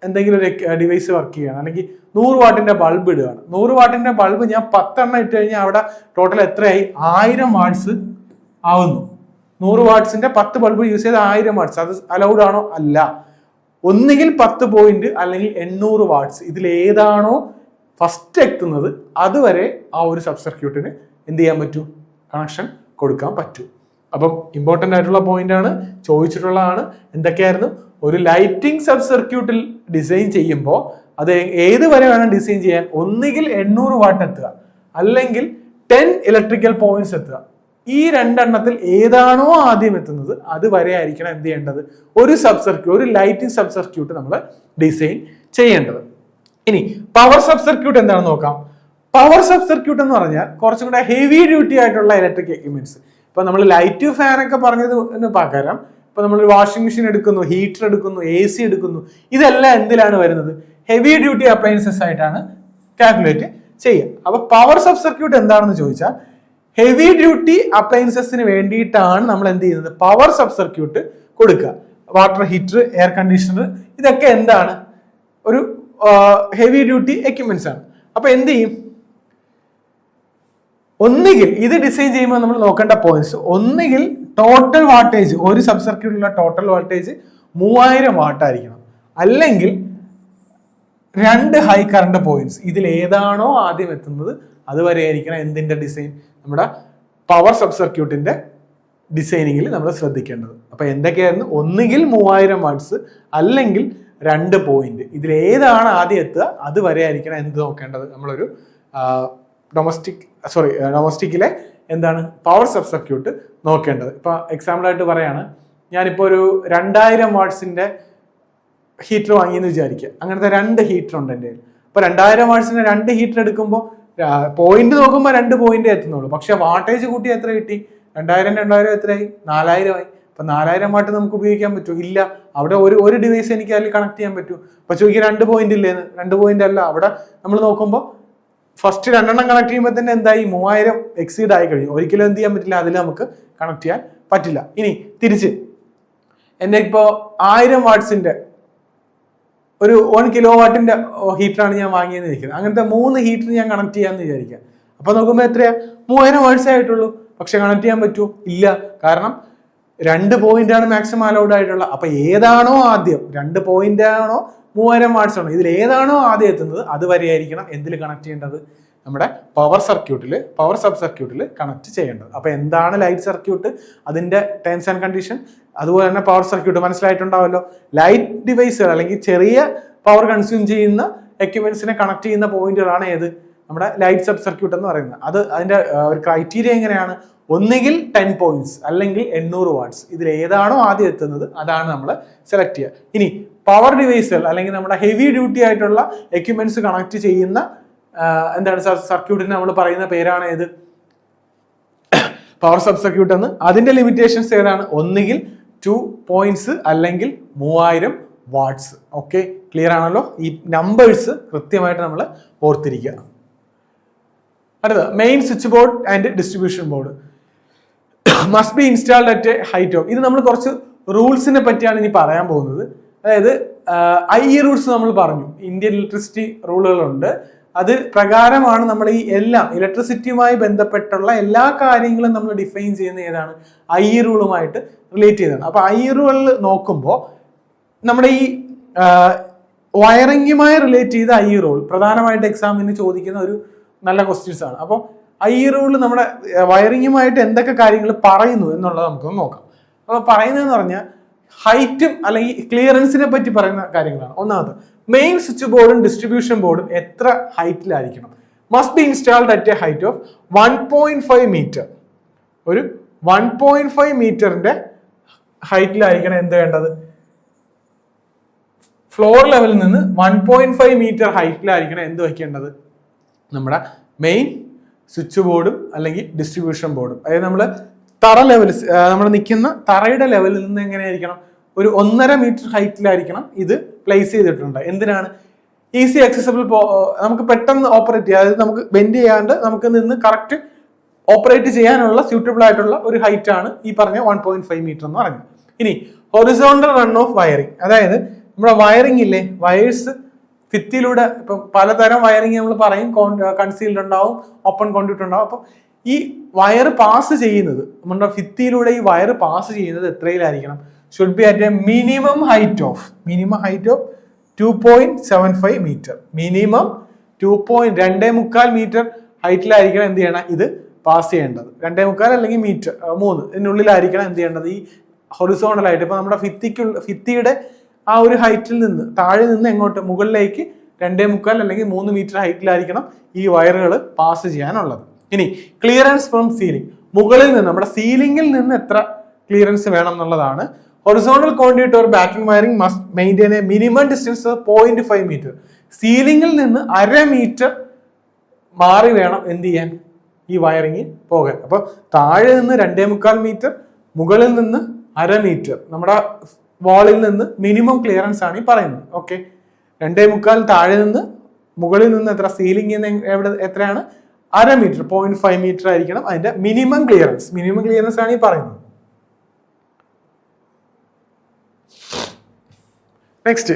എന്തെങ്കിലും ഒരു ഡിവൈസ് വർക്ക് ചെയ്യുകയാണ്, അല്ലെങ്കിൽ 100 വാട്ടിന്റെ ബൾബ് ഇടുകയാണ്. 100 വാട്ടിന്റെ ബൾബ് ഞാൻ 10 ഇട്ട് കഴിഞ്ഞാൽ അവിടെ ടോട്ടൽ എത്രയായി? 1000 വാട്ട്സ് ആവുന്നു. 100 വാട്ട്സിന്റെ 10 ബൾബ് യൂസ് ചെയ്ത് 1000 വാട്ട്സ്. അത് അലൗഡ് ആണോ? അല്ല. ഒന്നുകിൽ 10 പോയിന്റ് അല്ലെങ്കിൽ 800 വാട്ട്സ്, ഇതിൽ ഏതാണോ ഫസ്റ്റ് എത്തുന്നത് അതുവരെ ആ ഒരു സബ് സർക്യൂട്ടിന് എന്ത് ചെയ്യാൻ പറ്റൂ? കണക്ഷൻ കൊടുക്കാൻ പറ്റൂ. അപ്പം ഇമ്പോർട്ടൻ്റ് ആയിട്ടുള്ള പോയിന്റ് ആണ്, ചോദിച്ചിട്ടുള്ളതാണ്. എന്തൊക്കെയായിരുന്നു? ഒരു ലൈറ്റിംഗ് സബ് സർക്യൂട്ടിൽ ഡിസൈൻ ചെയ്യുമ്പോൾ അത് ഏത് വരെ വേണം ഡിസൈൻ ചെയ്യാൻ? ഒന്നുകിൽ 800 വാട്ട് എത്തുക, അല്ലെങ്കിൽ 10 ഇലക്ട്രിക്കൽ പോയിന്റ്സ് എത്തുക. ഈ രണ്ടെണ്ണത്തിൽ ഏതാണോ ആദ്യം എത്തുന്നത് അതുവരെ ആയിരിക്കണം എന്ത് ചെയ്യേണ്ടത്? ഒരു ലൈറ്റിംഗ് സബ് സർക്യൂട്ട് നമ്മൾ ഡിസൈൻ ചെയ്യേണ്ടത്. ഇനി പവർ സബ് സർക്യൂട്ട് എന്താണെന്ന് നോക്കാം. പവർ സബ് സർക്യൂട്ട് എന്ന് പറഞ്ഞാൽ കുറച്ചും കൂടെ ഹെവി ഡ്യൂട്ടി ആയിട്ടുള്ള ഇലക്ട്രിക് എക്യുപ്മെന്റ്സ്. ഇപ്പൊ നമ്മൾ ലൈറ്റ്, ഫാൻ ഒക്കെ പറഞ്ഞതിന് പകരം ഇപ്പൊ നമ്മൾ വാഷിംഗ് മെഷീൻ എടുക്കുന്നു, ഹീറ്റർ എടുക്കുന്നു, AC എടുക്കുന്നു, ഇതെല്ലാം എന്തിലാണ് വരുന്നത്? ഹെവി ഡ്യൂട്ടി അപ്ലയൻസസ് ആയിട്ടാണ് കാൽക്കുലേറ്റ് ചെയ്യുക. അപ്പൊ പവർ സബ് സർക്യൂട്ട് എന്താണെന്ന് ചോദിച്ചാൽ, ഹെവി ഡ്യൂട്ടി അപ്ലയൻസസിന് വേണ്ടിയിട്ടാണ് നമ്മൾ എന്ത് ചെയ്യുന്നത്? പവർ സബ് സർക്യൂട്ട് കൊടുക്കുക. വാട്ടർ ഹീറ്റർ, എയർ കണ്ടീഷണർ, ഇതൊക്കെ എന്താണ്? ഒരു ഹെവി ഡ്യൂട്ടി എക്യുപ്മെന്റ്സ് ആണ്. അപ്പൊ എന്ത് ചെയ്യും? ഒന്നുകിൽ ഇത് ഡിസൈൻ ചെയ്യുമ്പോൾ നമ്മൾ നോക്കേണ്ട പോയിന്റ്സ്, ഒന്നുകിൽ ടോട്ടൽ വാട്ടേജ്, ഒരു സബ് സർക്യൂട്ടിലുള്ള ടോട്ടൽ വാട്ടേജ് 3000 വാട്ട് ആയിരിക്കണം, അല്ലെങ്കിൽ 2 ഹൈ കറണ്ട് പോയിന്റ്സ്. ഇതിൽ ഏതാണോ ആദ്യം എത്തുന്നത് അതുവരെ ആയിരിക്കണം എന്തിന്റെ ഡിസൈൻ? നമ്മുടെ പവർ സബ് സർക്യൂട്ടിന്റെ ഡിസൈനിങ്ങിൽ നമ്മൾ ശ്രദ്ധിക്കേണ്ടത്. അപ്പൊ എന്തൊക്കെയായിരുന്നു? ഒന്നുകിൽ 3000 വാട്ട്സ്, അല്ലെങ്കിൽ 2 പോയിന്റ്. ഇതിൽ ഏതാണ് ആദ്യം എത്തുക അതുവരെ ആയിരിക്കണം എന്ത് നോക്കേണ്ടത്? നമ്മളൊരു ഡൊമസ്റ്റിക്കിലെ എന്താണ് പവർ സബ് സർക്യൂട്ട് നോക്കേണ്ടത്. ഇപ്പൊ എക്സാമ്പിൾ ആയിട്ട് പറയാണ്, ഞാനിപ്പോ ഒരു 2000 വാട്ട്സിന്റെ ഹീറ്റർ വാങ്ങിയെന്ന് വിചാരിക്കുക. അങ്ങനത്തെ 2 ഹീറ്റർ ഉണ്ട് എൻ്റെ കയ്യിൽ. അപ്പൊ 2000 വാട്ട്സിന്റെ 2 ഹീറ്റർ എടുക്കുമ്പോൾ പോയിന്റ് നോക്കുമ്പോൾ 2 പോയിന്റ് എത്തുന്നുള്ളൂ. പക്ഷെ വാട്ടേജ് കൂട്ടി എത്ര കിട്ടി? 2000 എത്രയായി? 4000 ആയി. അപ്പൊ 4000 വാട്ട് നമുക്ക് ഉപയോഗിക്കാൻ പറ്റുമോ? ഇല്ല. അവിടെ ഒരു ഡിവൈസ് എനിക്ക് അതിൽ കണക്ട് ചെയ്യാൻ പറ്റൂ. അപ്പൊ ചോദിക്കുക 2 പോയിന്റ് ഇല്ലേന്ന്. 2 പോയിന്റ് അല്ല, അവിടെ നമ്മൾ നോക്കുമ്പോൾ ഫസ്റ്റ് 2 എണ്ണം കണക്ട് ചെയ്യുമ്പോൾ തന്നെ എന്തായി 3000 എക്സീഡ് ആയി കഴിഞ്ഞു. ഒരിക്കലും എന്ത് ചെയ്യാൻ പറ്റില്ല, അതിൽ നമുക്ക് കണക്ട് ചെയ്യാൻ പറ്റില്ല. ഇനി തിരിച്ച് എന്നെ ഇപ്പോ 1000 വാട്ട്സിന്റെ ഒരു 1 കിലോ വാട്ടിന്റെ ഹീറ്ററാണ് ഞാൻ വാങ്ങിയെന്ന് ഇരിക്കുന്നത്. അങ്ങനത്തെ 3 ഹീറ്റർ ഞാൻ കണക്ട് ചെയ്യാന്ന് വിചാരിക്കാം. അപ്പൊ നോക്കുമ്പോൾ എത്രയാ? 3000 വാട്ട്സേ ആയിട്ടുള്ളൂ. പക്ഷെ കണക്ട് ചെയ്യാൻ പറ്റുമോ? ഇല്ല. കാരണം 2 പോയിന്റാണ് മാക്സിമം അലൗഡ് ആയിട്ടുള്ള. അപ്പൊ ഏതാണോ ആദ്യം 2 പോയിന്റ് ആണോ 3000 വാട്ട്സ് ആണോ, ഇതിൽ ഏതാണോ ആദ്യം എത്തുന്നത് അതുവരെ ആയിരിക്കണം എന്തിൽ കണക്ട് ചെയ്യേണ്ടത്? നമ്മുടെ പവർ സബ് സർക്യൂട്ടിൽ കണക്ട് ചെയ്യേണ്ടത്. അപ്പൊ എന്താണ് ലൈറ്റ് സർക്യൂട്ട്, അതിന്റെ ടേംസ് ആൻഡ് കണ്ടീഷൻ, അതുപോലെ തന്നെ പവർ സർക്യൂട്ട് മനസ്സിലായിട്ടുണ്ടാവല്ലോ. ലൈറ്റ് ഡിവൈസുകൾ അല്ലെങ്കിൽ ചെറിയ പവർ കൺസ്യൂം ചെയ്യുന്ന എക്യുപ്മെന്റ്സിനെ കണക്ട് ചെയ്യുന്ന പോയിന്റുകളാണ് ഏത്? നമ്മുടെ ലൈറ്റ് സബ് സർക്യൂട്ട് എന്ന് പറയുന്നത്. അതിന്റെ ഒരു ക്രൈറ്റീരിയ എങ്ങനെയാണ്? ഒന്നുകിൽ 10 പോയിന്റ്സ് അല്ലെങ്കിൽ 800 വാട്ട്സ്. ഇതിൽ ഏതാണോ ആദ്യം എത്തുന്നത് അതാണ് നമ്മൾ സെലക്ട് ചെയ്യുക. ഇനി പവർ ഡിവൈസുകൾ അല്ലെങ്കിൽ നമ്മുടെ ഹെവി ഡ്യൂട്ടി ആയിട്ടുള്ള എക്യുപ്മെന്റ്സ് കണക്ട് ചെയ്യുന്ന എന്താണ് സർക്യൂട്ടിന് നമ്മൾ പറയുന്ന പേരാണ് ഏത്? പവർ സബ് സർക്യൂട്ട് എന്ന്. അതിന്റെ ലിമിറ്റേഷൻസ് ഏതാണ്? ഒന്നുകിൽ 2 പോയിന്റ്സ് അല്ലെങ്കിൽ 3000 വാട്ട്സ്. ഓക്കെ, ക്ലിയർ ആണല്ലോ? ഈ നമ്പേഴ്സ് കൃത്യമായിട്ട് നമ്മൾ ഓർത്തിരിക്കുക. അടുത്ത main switch board and distribution board must be installed at a height of. ഇത് നമ്മൾ കുറച്ച് റൂൾസിനെ പറ്റിയാണ് ഇനി പറയാൻ പോകുന്നത്. അതായത് IE റൂൾസ് നമ്മൾ പറഞ്ഞു, ഇന്ത്യൻ ഇലക്ട്രിസിറ്റി റൂളുകളുണ്ട്. അത് പ്രകാരമാണ് നമ്മൾ ഈ എല്ലാം ഇലക്ട്രിസിറ്റിയുമായി ബന്ധപ്പെട്ടുള്ള എല്ലാ കാര്യങ്ങളും നമ്മൾ ഡിഫൈൻ ചെയ്യുന്ന ഏതാണ്? IE റൂളുമായിട്ട് റിലേറ്റ് ചെയ്തതാണ്. അപ്പൊ IE റൂളിൽ നോക്കുമ്പോൾ നമ്മുടെ ഈ വയറിങ്ങുമായി റിലേറ്റ് ചെയ്ത IE റൂൾ പ്രധാനമായിട്ട് എക്സാമിന് ചോദിക്കുന്ന ഒരു നല്ല ക്വസ്റ്റ്യൻസ് ആണ്. അപ്പോൾ IE റൂൾ നമ്മുടെ വയറിങ്ങുമായിട്ട് എന്തൊക്കെ കാര്യങ്ങൾ പറയുന്നു എന്നുള്ളത് നമുക്കൊന്ന് നോക്കാം. അപ്പോൾ പറയുന്നതെന്ന് പറഞ്ഞാൽ ഹൈറ്റും അല്ലെങ്കിൽ ക്ലിയറൻസിനെ പറ്റി പറയുന്ന കാര്യങ്ങളാണ്. ഒന്നാമത് മെയിൻ സ്വിച്ച് ബോർഡും ഡിസ്ട്രിബ്യൂഷൻ ബോർഡും എത്ര ഹൈറ്റിലായിരിക്കണം? Must be installed at a height of 1.5 metre. ഒരു 1.5 മീറ്ററിന്റെ ഹൈറ്റിലായിരിക്കണം എന്ത് വേണ്ടത്? ഫ്ലോർ ലെവലിൽ നിന്ന് 1.5 മീറ്റർ ഹൈറ്റിലായിരിക്കണം എന്ത് വയ്ക്കേണ്ടത്? നമ്മുടെ മെയിൻ സ്വിച്ച് ബോർഡും അല്ലെങ്കിൽ ഡിസ്ട്രിബ്യൂഷൻ ബോർഡും. അതായത് നമ്മൾ തറ ലെവൽ, നമ്മൾ നിൽക്കുന്ന തറയുടെ ലെവലിൽ നിന്ന് എങ്ങനെയായിരിക്കണം? ഒരു 1.5 മീറ്റർ ഹൈറ്റിലായിരിക്കണം ഇത് പ്ലേസ് ചെയ്തിട്ടുണ്ട്. എന്തിനാണ്? ഈസി ആക്സസിബിൾ, നമുക്ക് പെട്ടെന്ന് ഓപ്പറേറ്റ് ചെയ്യാം. അതായത് നമുക്ക് ബെൻഡ് ചെയ്യാണ്ട് നമുക്ക് നിന്ന് കറക്റ്റ് ഓപ്പറേറ്റ് ചെയ്യാനുള്ള സ്യൂട്ടബിൾ ആയിട്ടുള്ള ഒരു ഹൈറ്റ് ആണ് ഈ പറഞ്ഞ 1.5 മീറ്റർ എന്ന് പറയുന്നത്. ഇനി ഹൊറിസോണ്ടൽ റൺ ഓഫ് വയറിംഗ്, അതായത് നമ്മുടെ വയറിംഗ് ഇല്ലേ, വയേഴ്സ് ഭിത്തിയിലൂടെ ഇപ്പം പലതരം വയറിംഗ് നമ്മൾ പറയും. കൺസീൽഡ് ഉണ്ടാവും, ഓപ്പൺ കോൺഡ്യൂട്ട് ഉണ്ടാവും. അപ്പം ഈ വയർ പാസ് ചെയ്യുന്നത് നമ്മുടെ ഭിത്തിയിലൂടെ ഈ വയർ പാസ് ചെയ്യുന്നത് എത്രയിലായിരിക്കണം? Should be at a minimum height of 2.75 metre. Minimum 2.25 metre ഹൈറ്റിലായിരിക്കണം എന്ത് ചെയ്യണം? ഇത് പാസ് ചെയ്യേണ്ടത്. 2.25 അല്ലെങ്കിൽ മീറ്റർ 3 ഇതിനുള്ളിലായിരിക്കണം എന്ത് ചെയ്യേണ്ടത്? ഈ ഹൊറിസോണ്ടൽ ആയിട്ട് ഇപ്പൊ നമ്മുടെ ഭിത്തിയുടെ ആ ഒരു ഹൈറ്റിൽ നിന്ന് താഴെ നിന്ന് എങ്ങോട്ട് മുകളിലേക്ക് 2.25 അല്ലെങ്കിൽ 3 മീറ്റർ ഹൈറ്റിലായിരിക്കണം ഈ വയറുകൾ പാസ് ചെയ്യാനുള്ളത്. ഇനി ക്ലിയറൻസ് ഫ്രം സീലിംഗ്, മുകളിൽ നിന്ന് നമ്മുടെ സീലിംഗിൽ നിന്ന് എത്ര ക്ലിയറൻസ് വേണം എന്നുള്ളതാണ്. Horizontal conduit or backing wiring must maintain a minimum distance 0.5 metre. സീലിംഗിൽ നിന്ന് 1/2 മീറ്റർ മാറി വേണം എന്ത് ചെയ്യാൻ? ഈ വയറിംഗ് പോകാൻ. അപ്പൊ താഴെ നിന്ന് 2.25 മീറ്റർ, മുകളിൽ നിന്ന് 1/2 മീറ്റർ നമ്മുടെ വാളിൽ നിന്ന് മിനിമം ക്ലിയറൻസ് ആണ് ഈ പറയുന്നത്. ഓക്കെ, 2.25 താഴെ നിന്ന്, മുകളിൽ നിന്ന് എത്ര? സീലിംഗ് എവിടെ എത്രയാണ്? 1/2 മീറ്റർ, 0.5 മീറ്റർ ആയിരിക്കണം അതിന്റെ മിനിമം ക്ലിയറൻസ്. മിനിമം ക്ലിയറൻസ് ആണ് ഈ പറയുന്നത്. Next,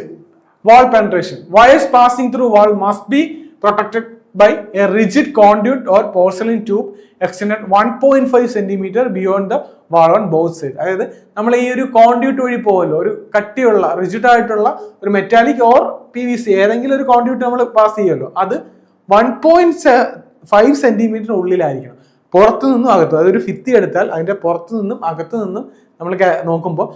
wall penetration. Wires passing through wall must be protected by a rigid conduit or porcelain tube extended 1.5 centimeter beyond the wall on both sides. അതായത് നമ്മൾ ഈ ഒരു കോൺഡ്യൂട്ട് വഴി പോകുമല്ലോ, ഒരു കട്ടിയുള്ള റിജിഡ് ആയിട്ടുള്ള ഒരു മെറ്റാലിക് ഓർ PVC ഏതെങ്കിലും ഒരു കോൺഡ്യൂട്ട് നമ്മൾ പാസ് ചെയ്യുമല്ലോ, അത് 1.5 സെന്റിമീറ്റർ ഉള്ളിലായിരിക്കണം. പുറത്തു നിന്നും അകത്ത്, അതായത് ഒരു ഭിത്തി എടുത്താൽ അതിന്റെ പുറത്തു നിന്നും അകത്തു നിന്നും നമ്മൾ നോക്കുമ്പോൾ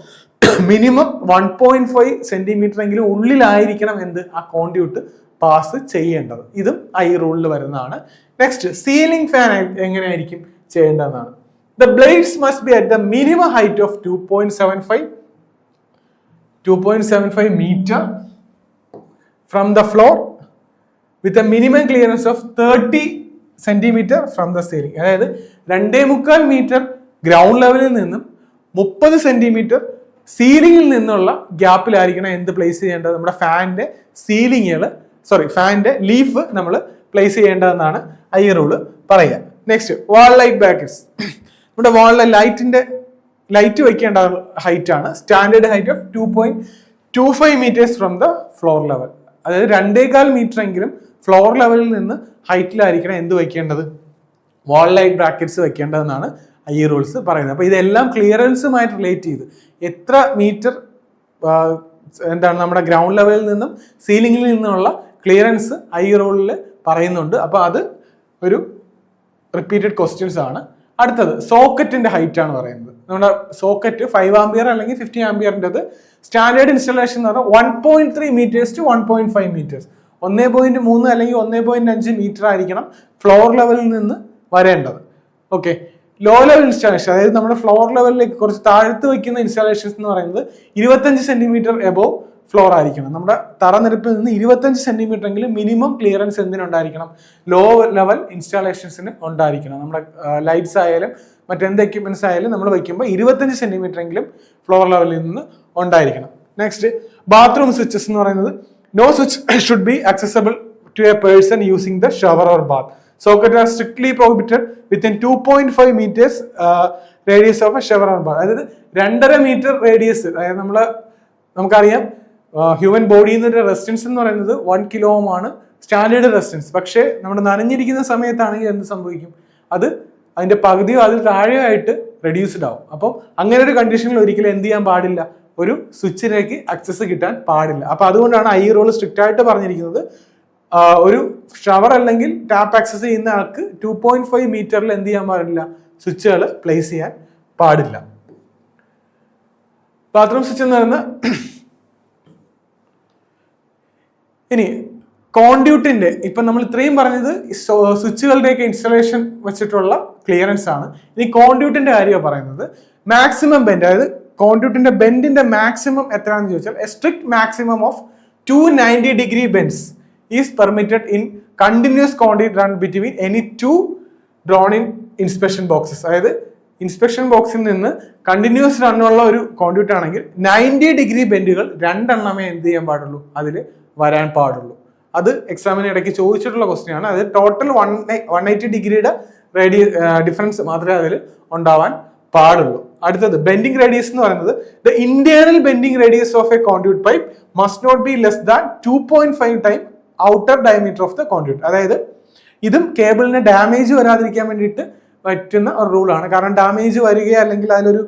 മിനിമം 1.5 സെന്റിമീറ്റർ എങ്കിലും ഉള്ളിലായിരിക്കണം എന്ത്? ആ കോൺഡ്യൂട്ട് പാസ് ചെയ്യേണ്ടത്. ഇതും IE റൂളിൽ വരുന്നതാണ്. നെക്സ്റ്റ്, സീലിംഗ് ഫാൻ എങ്ങനെയായിരിക്കും ചെയ്യേണ്ടതെന്നാണ്. The blades must be at the minimum height of 2.75 metre from the floor with a minimum clearance of 30 centimetre from the ceiling. അതായത് 2.25 മീറ്റർ ഗ്രൗണ്ട് ലെവലിൽ നിന്നും 30 സെന്റിമീറ്റർ സീലിംഗിൽ നിന്നുള്ള ഗ്യാപ്പിലായിരിക്കണം എന്ത് പ്ലേസ് ചെയ്യേണ്ടത്, നമ്മുടെ ഫാനിന്റെ ലീഫ് നമ്മൾ പ്ലേസ് ചെയ്യേണ്ടതെന്നാണ് ഈ റൂള് പറയുക. Next, wall light brackets. നമ്മുടെ വാളിലെ ലൈറ്റ് വെക്കേണ്ട ഹൈറ്റ് ആണ് standard height of 2.25 meters from the floor level. അതായത് 2.25 മീറ്റർ എങ്കിലും ഫ്ലോർ ലെവലിൽ നിന്ന് ഹൈറ്റിലായിരിക്കണം എന്ത് വെക്കേണ്ടത്, വാൾ ലൈറ്റ് ബ്രാക്കറ്റ്സ് വെക്കേണ്ടതെന്നാണ് ഈ റൂൾസ് പറയുന്നത്. അപ്പൊ ഇതെല്ലാം ക്ലിയറൻസുമായിട്ട് റിലേറ്റ് ചെയ്ത് എത്ര മീറ്റർ നമ്മുടെ ഗ്രൗണ്ട് ലെവലിൽ നിന്നും സീലിംഗിൽ നിന്നുള്ള ക്ലിയറൻസ് ഈ റൂളിൽ പറയുന്നുണ്ട്. അപ്പൊ അത് ഒരു റിപ്പീറ്റഡ് ക്വസ്റ്റ്യൻസ് ആണ്. അടുത്തത് സോക്കറ്റിന്റെ ഹൈറ്റ് ആണ് പറയുന്നത്. നമ്മുടെ സോക്കറ്റ് 5 ആംപിയർ അല്ലെങ്കിൽ 50 ആംപിയറിൻ്റെ സ്റ്റാൻഡേർഡ് ഇൻസ്റ്റലേഷൻ എന്ന് പറഞ്ഞാൽ 1.3 മീറ്റേഴ്സ് ടു 1.5 മീറ്റേഴ്സ്, 1.3 അല്ലെങ്കിൽ 1.5 മീറ്റർ ആയിരിക്കണം ഫ്ലോർ ലെവലിൽ നിന്ന് വരേണ്ടത്. ഓക്കെ, ലോ ലെവൽ ഇൻസ്റ്റാളേഷൻ, അതായത് നമ്മുടെ ഫ്ലോർ ലെവലിലേക്ക് കുറച്ച് താഴ്ത്ത് വയ്ക്കുന്ന ഇൻസ്റ്റാളേഷൻസ് എന്ന് പറയുന്നത് 25 സെന്റിമീറ്റർ എബോവ് ഫ്ലോർ ആയിരിക്കണം. നമ്മുടെ തറനിരപ്പിൽ നിന്ന് 25 സെന്റിമീറ്റർ എങ്കിലും മിനിമം ക്ലിയറൻസ് എന്തിനുണ്ടായിരിക്കണം, ലോ ലെവൽ ഇൻസ്റ്റാളേഷൻസിന് ഉണ്ടായിരിക്കണം. നമ്മുടെ ലൈറ്റ്സ് ആയാലും മറ്റെന്ത് എക്യുപ്മെന്റ്സ് ആയാലും നമ്മൾ വയ്ക്കുമ്പോൾ 25 സെന്റിമീറ്റർ എങ്കിലും ഫ്ലോർ ലെവലിൽ നിന്ന് ഉണ്ടായിരിക്കണം. നെക്സ്റ്റ്, ബാത്റൂം സ്വിച്ചസ് എന്ന് പറയുന്നത് no switch should be accessible to a person using the shower or bath. Sockets are strictly prohibited within 2.5 meters radius of a shower or bath. അതായത് 2.5 മീറ്റർ റേഡിയസ്, അതായത് നമുക്കറിയാം ഹ്യൂമൻ ബോഡിയിൽ നിന്ന് റെസിസ്റ്റൻസ് എന്ന് പറയുന്നത് 1 കിലോ ഓം ആണ് സ്റ്റാൻഡേർഡ് റെസിസ്റ്റൻസ്. പക്ഷേ നമ്മുടെ നനഞ്ഞിരിക്കുന്ന സമയത്താണെങ്കിൽ എന്ത് സംഭവിക്കും, അത് അതിന്റെ പകുതിയോ അതിൽ താഴെയോ ആയിട്ട് റെഡ്യൂസ്ഡ് ആവും. അപ്പം അങ്ങനെ ഒരു കണ്ടീഷനിൽ ഒരിക്കലും എന്ത് ചെയ്യാൻ പാടില്ല, ഒരു സ്വിച്ചിലേക്ക് ആക്സസ് കിട്ടാൻ പാടില്ല. അപ്പൊ അതുകൊണ്ടാണ് ഈ റൂൾ സ്ട്രിക്റ്റ് ആയിട്ട് പറഞ്ഞിരിക്കുന്നത്. ഒരു ഷവർ അല്ലെങ്കിൽ ടാപ്പ് ആക്സസ് ചെയ്യുന്ന ആൾക്ക് 2.5 മീറ്ററിൽ എന്ത് ചെയ്യാൻ പാടില്ല, സ്വിച്ചുകൾ പ്ലേസ് ചെയ്യാൻ പാടില്ല. ബാത്റൂം സ്വിച്ച് എന്ന് പറയുന്ന ഇനി കോൺഡ്യൂട്ടിന്റെ, ഇപ്പൊ നമ്മൾ ഇത്രയും പറഞ്ഞത് സ്വിച്ചുകളുടെയൊക്കെ ഇൻസ്റ്റലേഷൻ വെച്ചിട്ടുള്ള ക്ലിയറൻസ് ആണ്. ഇനി കോൺഡ്യൂട്ടിന്റെ കാര്യമാണ് പറയുന്നത്. മാക്സിമം ബെൻഡ്, അതായത് കോൺഡ്യൂട്ടിന്റെ ബെൻഡിന്റെ മാക്സിമം എത്രയാണെന്ന് ചോദിച്ചാൽ a strict maximum of 290 degree bends is permitted in continuous conduit run between any two drawn in inspection boxes. അതായത് ഇൻസ്പെക്ഷൻ ബോക്സിൽ നിന്ന് കണ്ടിന്യൂസ് റണ്ണുള്ള ഒരു കോൺഡ്യൂട്ട് ആണെങ്കിൽ 90 ഡിഗ്രി ബെൻഡുകൾ 2 എണ്ണമേ എന്ത് ചെയ്യാൻ പാടുള്ളൂ, അതിൽ വരാൻ പാടുള്ളൂ. അത് എക്സാമിന് ഇടയ്ക്ക് ചോദിച്ചിട്ടുള്ള ക്വസ്റ്റ്യൻ ആണ്. അത് ടോട്ടൽ 180 ഡിഗ്രിയുടെ ഡിഫറൻസ് മാത്രമേ അതിൽ ഉണ്ടാവാൻ പാടുള്ളൂ. അടുത്തത് ബെൻഡിങ് റേഡിയസ് എന്ന് പറയുന്നത് the internal bending radius of a conduit pipe must not be less than 2.5 time outer diameter of the conduit. അതായത് ഇതും കേബിളിന് ഡാമേജ് വരാതിരിക്കാൻ വേണ്ടിയിട്ട് പറ്റുന്ന ഒരു റൂളാണ്. കാരണം ഡാമേജ് വരികയോ അല്ലെങ്കിൽ അതിലൊരു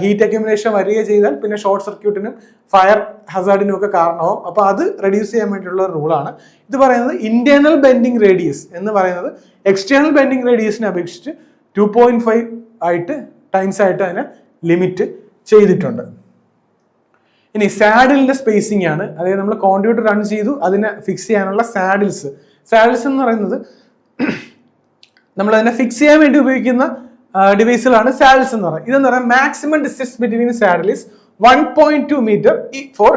ഹീറ്റ് അക്യുമുലേഷൻ വരികയോ ചെയ്താൽ പിന്നെ ഷോർട്ട് സർക്യൂട്ടിനും ഫയർ ഹസാർഡിനും ഒക്കെ കാരണമാവും. അപ്പൊ അത് റെഡ്യൂസ് ചെയ്യാൻ വേണ്ടിയിട്ടുള്ള ഒരു റൂളാണ്. ഇത് പറയുന്നത് ഇന്റേണൽ ബെൻഡിങ് റേഡിയസ് എന്ന് പറയുന്നത് എക്സ്റ്റേണൽ ബെൻഡിങ് റേഡിയസിനെ അപേക്ഷിച്ച് 2.5 ആയിട്ട് ടൈംസ് ആയിട്ട് അതിനെ ലിമിറ്റ് ചെയ്തിട്ടുണ്ട്. ഇനി സാഡിലിന്റെ സ്പേസിംഗ് ആണ്. അതായത് നമ്മൾ കോൺഡ്യൂട്ട് റൺ ചെയ്തു, അതിനെ ഫിക്സ് ചെയ്യാനുള്ള സാഡിൽസ് എന്ന് പറയുന്നത് നമ്മൾ അതിനെ ഫിക്സ് ചെയ്യാൻ വേണ്ടി ഉപയോഗിക്കുന്ന ഡിവൈസുകളാണ് സാഡിൽസ് എന്ന് പറയുന്നത്. ഇതെന്ന് പറയുന്നത് maximum distance between saddle is 1.2 meter for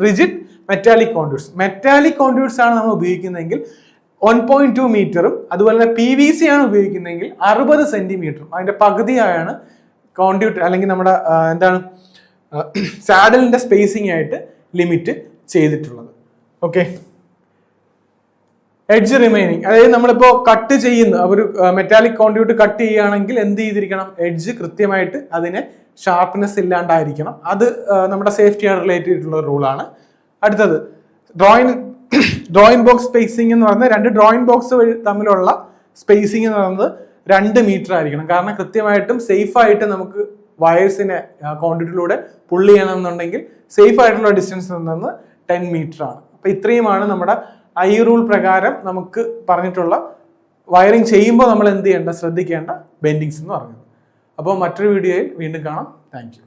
rigid metallic conduits. Metallic conduits ആണ് നമ്മൾ ഉപയോഗിക്കുന്നതെങ്കിൽ 1.2 മീറ്ററും അതുപോലെ തന്നെ PVC ആണ് ഉപയോഗിക്കുന്നതെങ്കിൽ 60 സെന്റിമീറ്ററും അതിന്റെ പകുതിയായാണ് കോൺഡ്യൂട്ട് അല്ലെങ്കിൽ നമ്മുടെ സാഡിലിന്റെ സ്പേസിംഗ് ആയിട്ട് ലിമിറ്റ് ചെയ്തിട്ടുള്ളത്. ഓക്കെ, എഡ്ജ് റിമൈനിങ്, അതായത് നമ്മളിപ്പോ കട്ട് ചെയ്യുന്ന ഒരു മെറ്റാലിക് കോൺഡ്യൂട്ട് കട്ട് ചെയ്യുകയാണെങ്കിൽ എന്ത് ചെയ്തിരിക്കണം, എഡ്ജ് കൃത്യമായിട്ട് അതിന് ഷാർപ്നെസ് ഇല്ലാണ്ടായിരിക്കണം. അത് നമ്മുടെ സേഫ്റ്റിയാണ് റിലേറ്റ് ചെയ്തിട്ടുള്ള റൂളാണ്. അടുത്തത് ഡ്രോയിങ് ബോക്സ് സ്പേസിംഗ് എന്ന് പറയുന്നത് 2 ഡ്രോയിങ് ബോക്സ് തമ്മിലുള്ള സ്പേസിംഗ് എന്ന് പറയുന്നത് 2 മീറ്റർ ആയിരിക്കണം. കാരണം കൃത്യമായിട്ടും സേഫ് ആയിട്ട് നമുക്ക് വയേഴ്സിനെ കോൺഡ്യൂട്ടിലൂടെ പുള്ളി ചെയ്യണമെന്നുണ്ടെങ്കിൽ സേഫ് ആയിട്ടുള്ള ഡിസ്റ്റൻസ് എന്നത് 10 മീറ്റർ ആണ്. അപ്പൊ ഇത്രയുമാണ് നമ്മുടെ ഈ റൂൾ പ്രകാരം നമുക്ക് പറഞ്ഞിട്ടുള്ള വയറിംഗ് ചെയ്യുമ്പോൾ നമ്മൾ എന്ത് ചെയ്യേണ്ട, ശ്രദ്ധിക്കേണ്ട ബെൻഡിങ്സ് എന്ന് പറയുന്നത്. അപ്പോൾ മറ്റൊരു വീഡിയോയിൽ വീണ്ടും കാണാം. Thank you.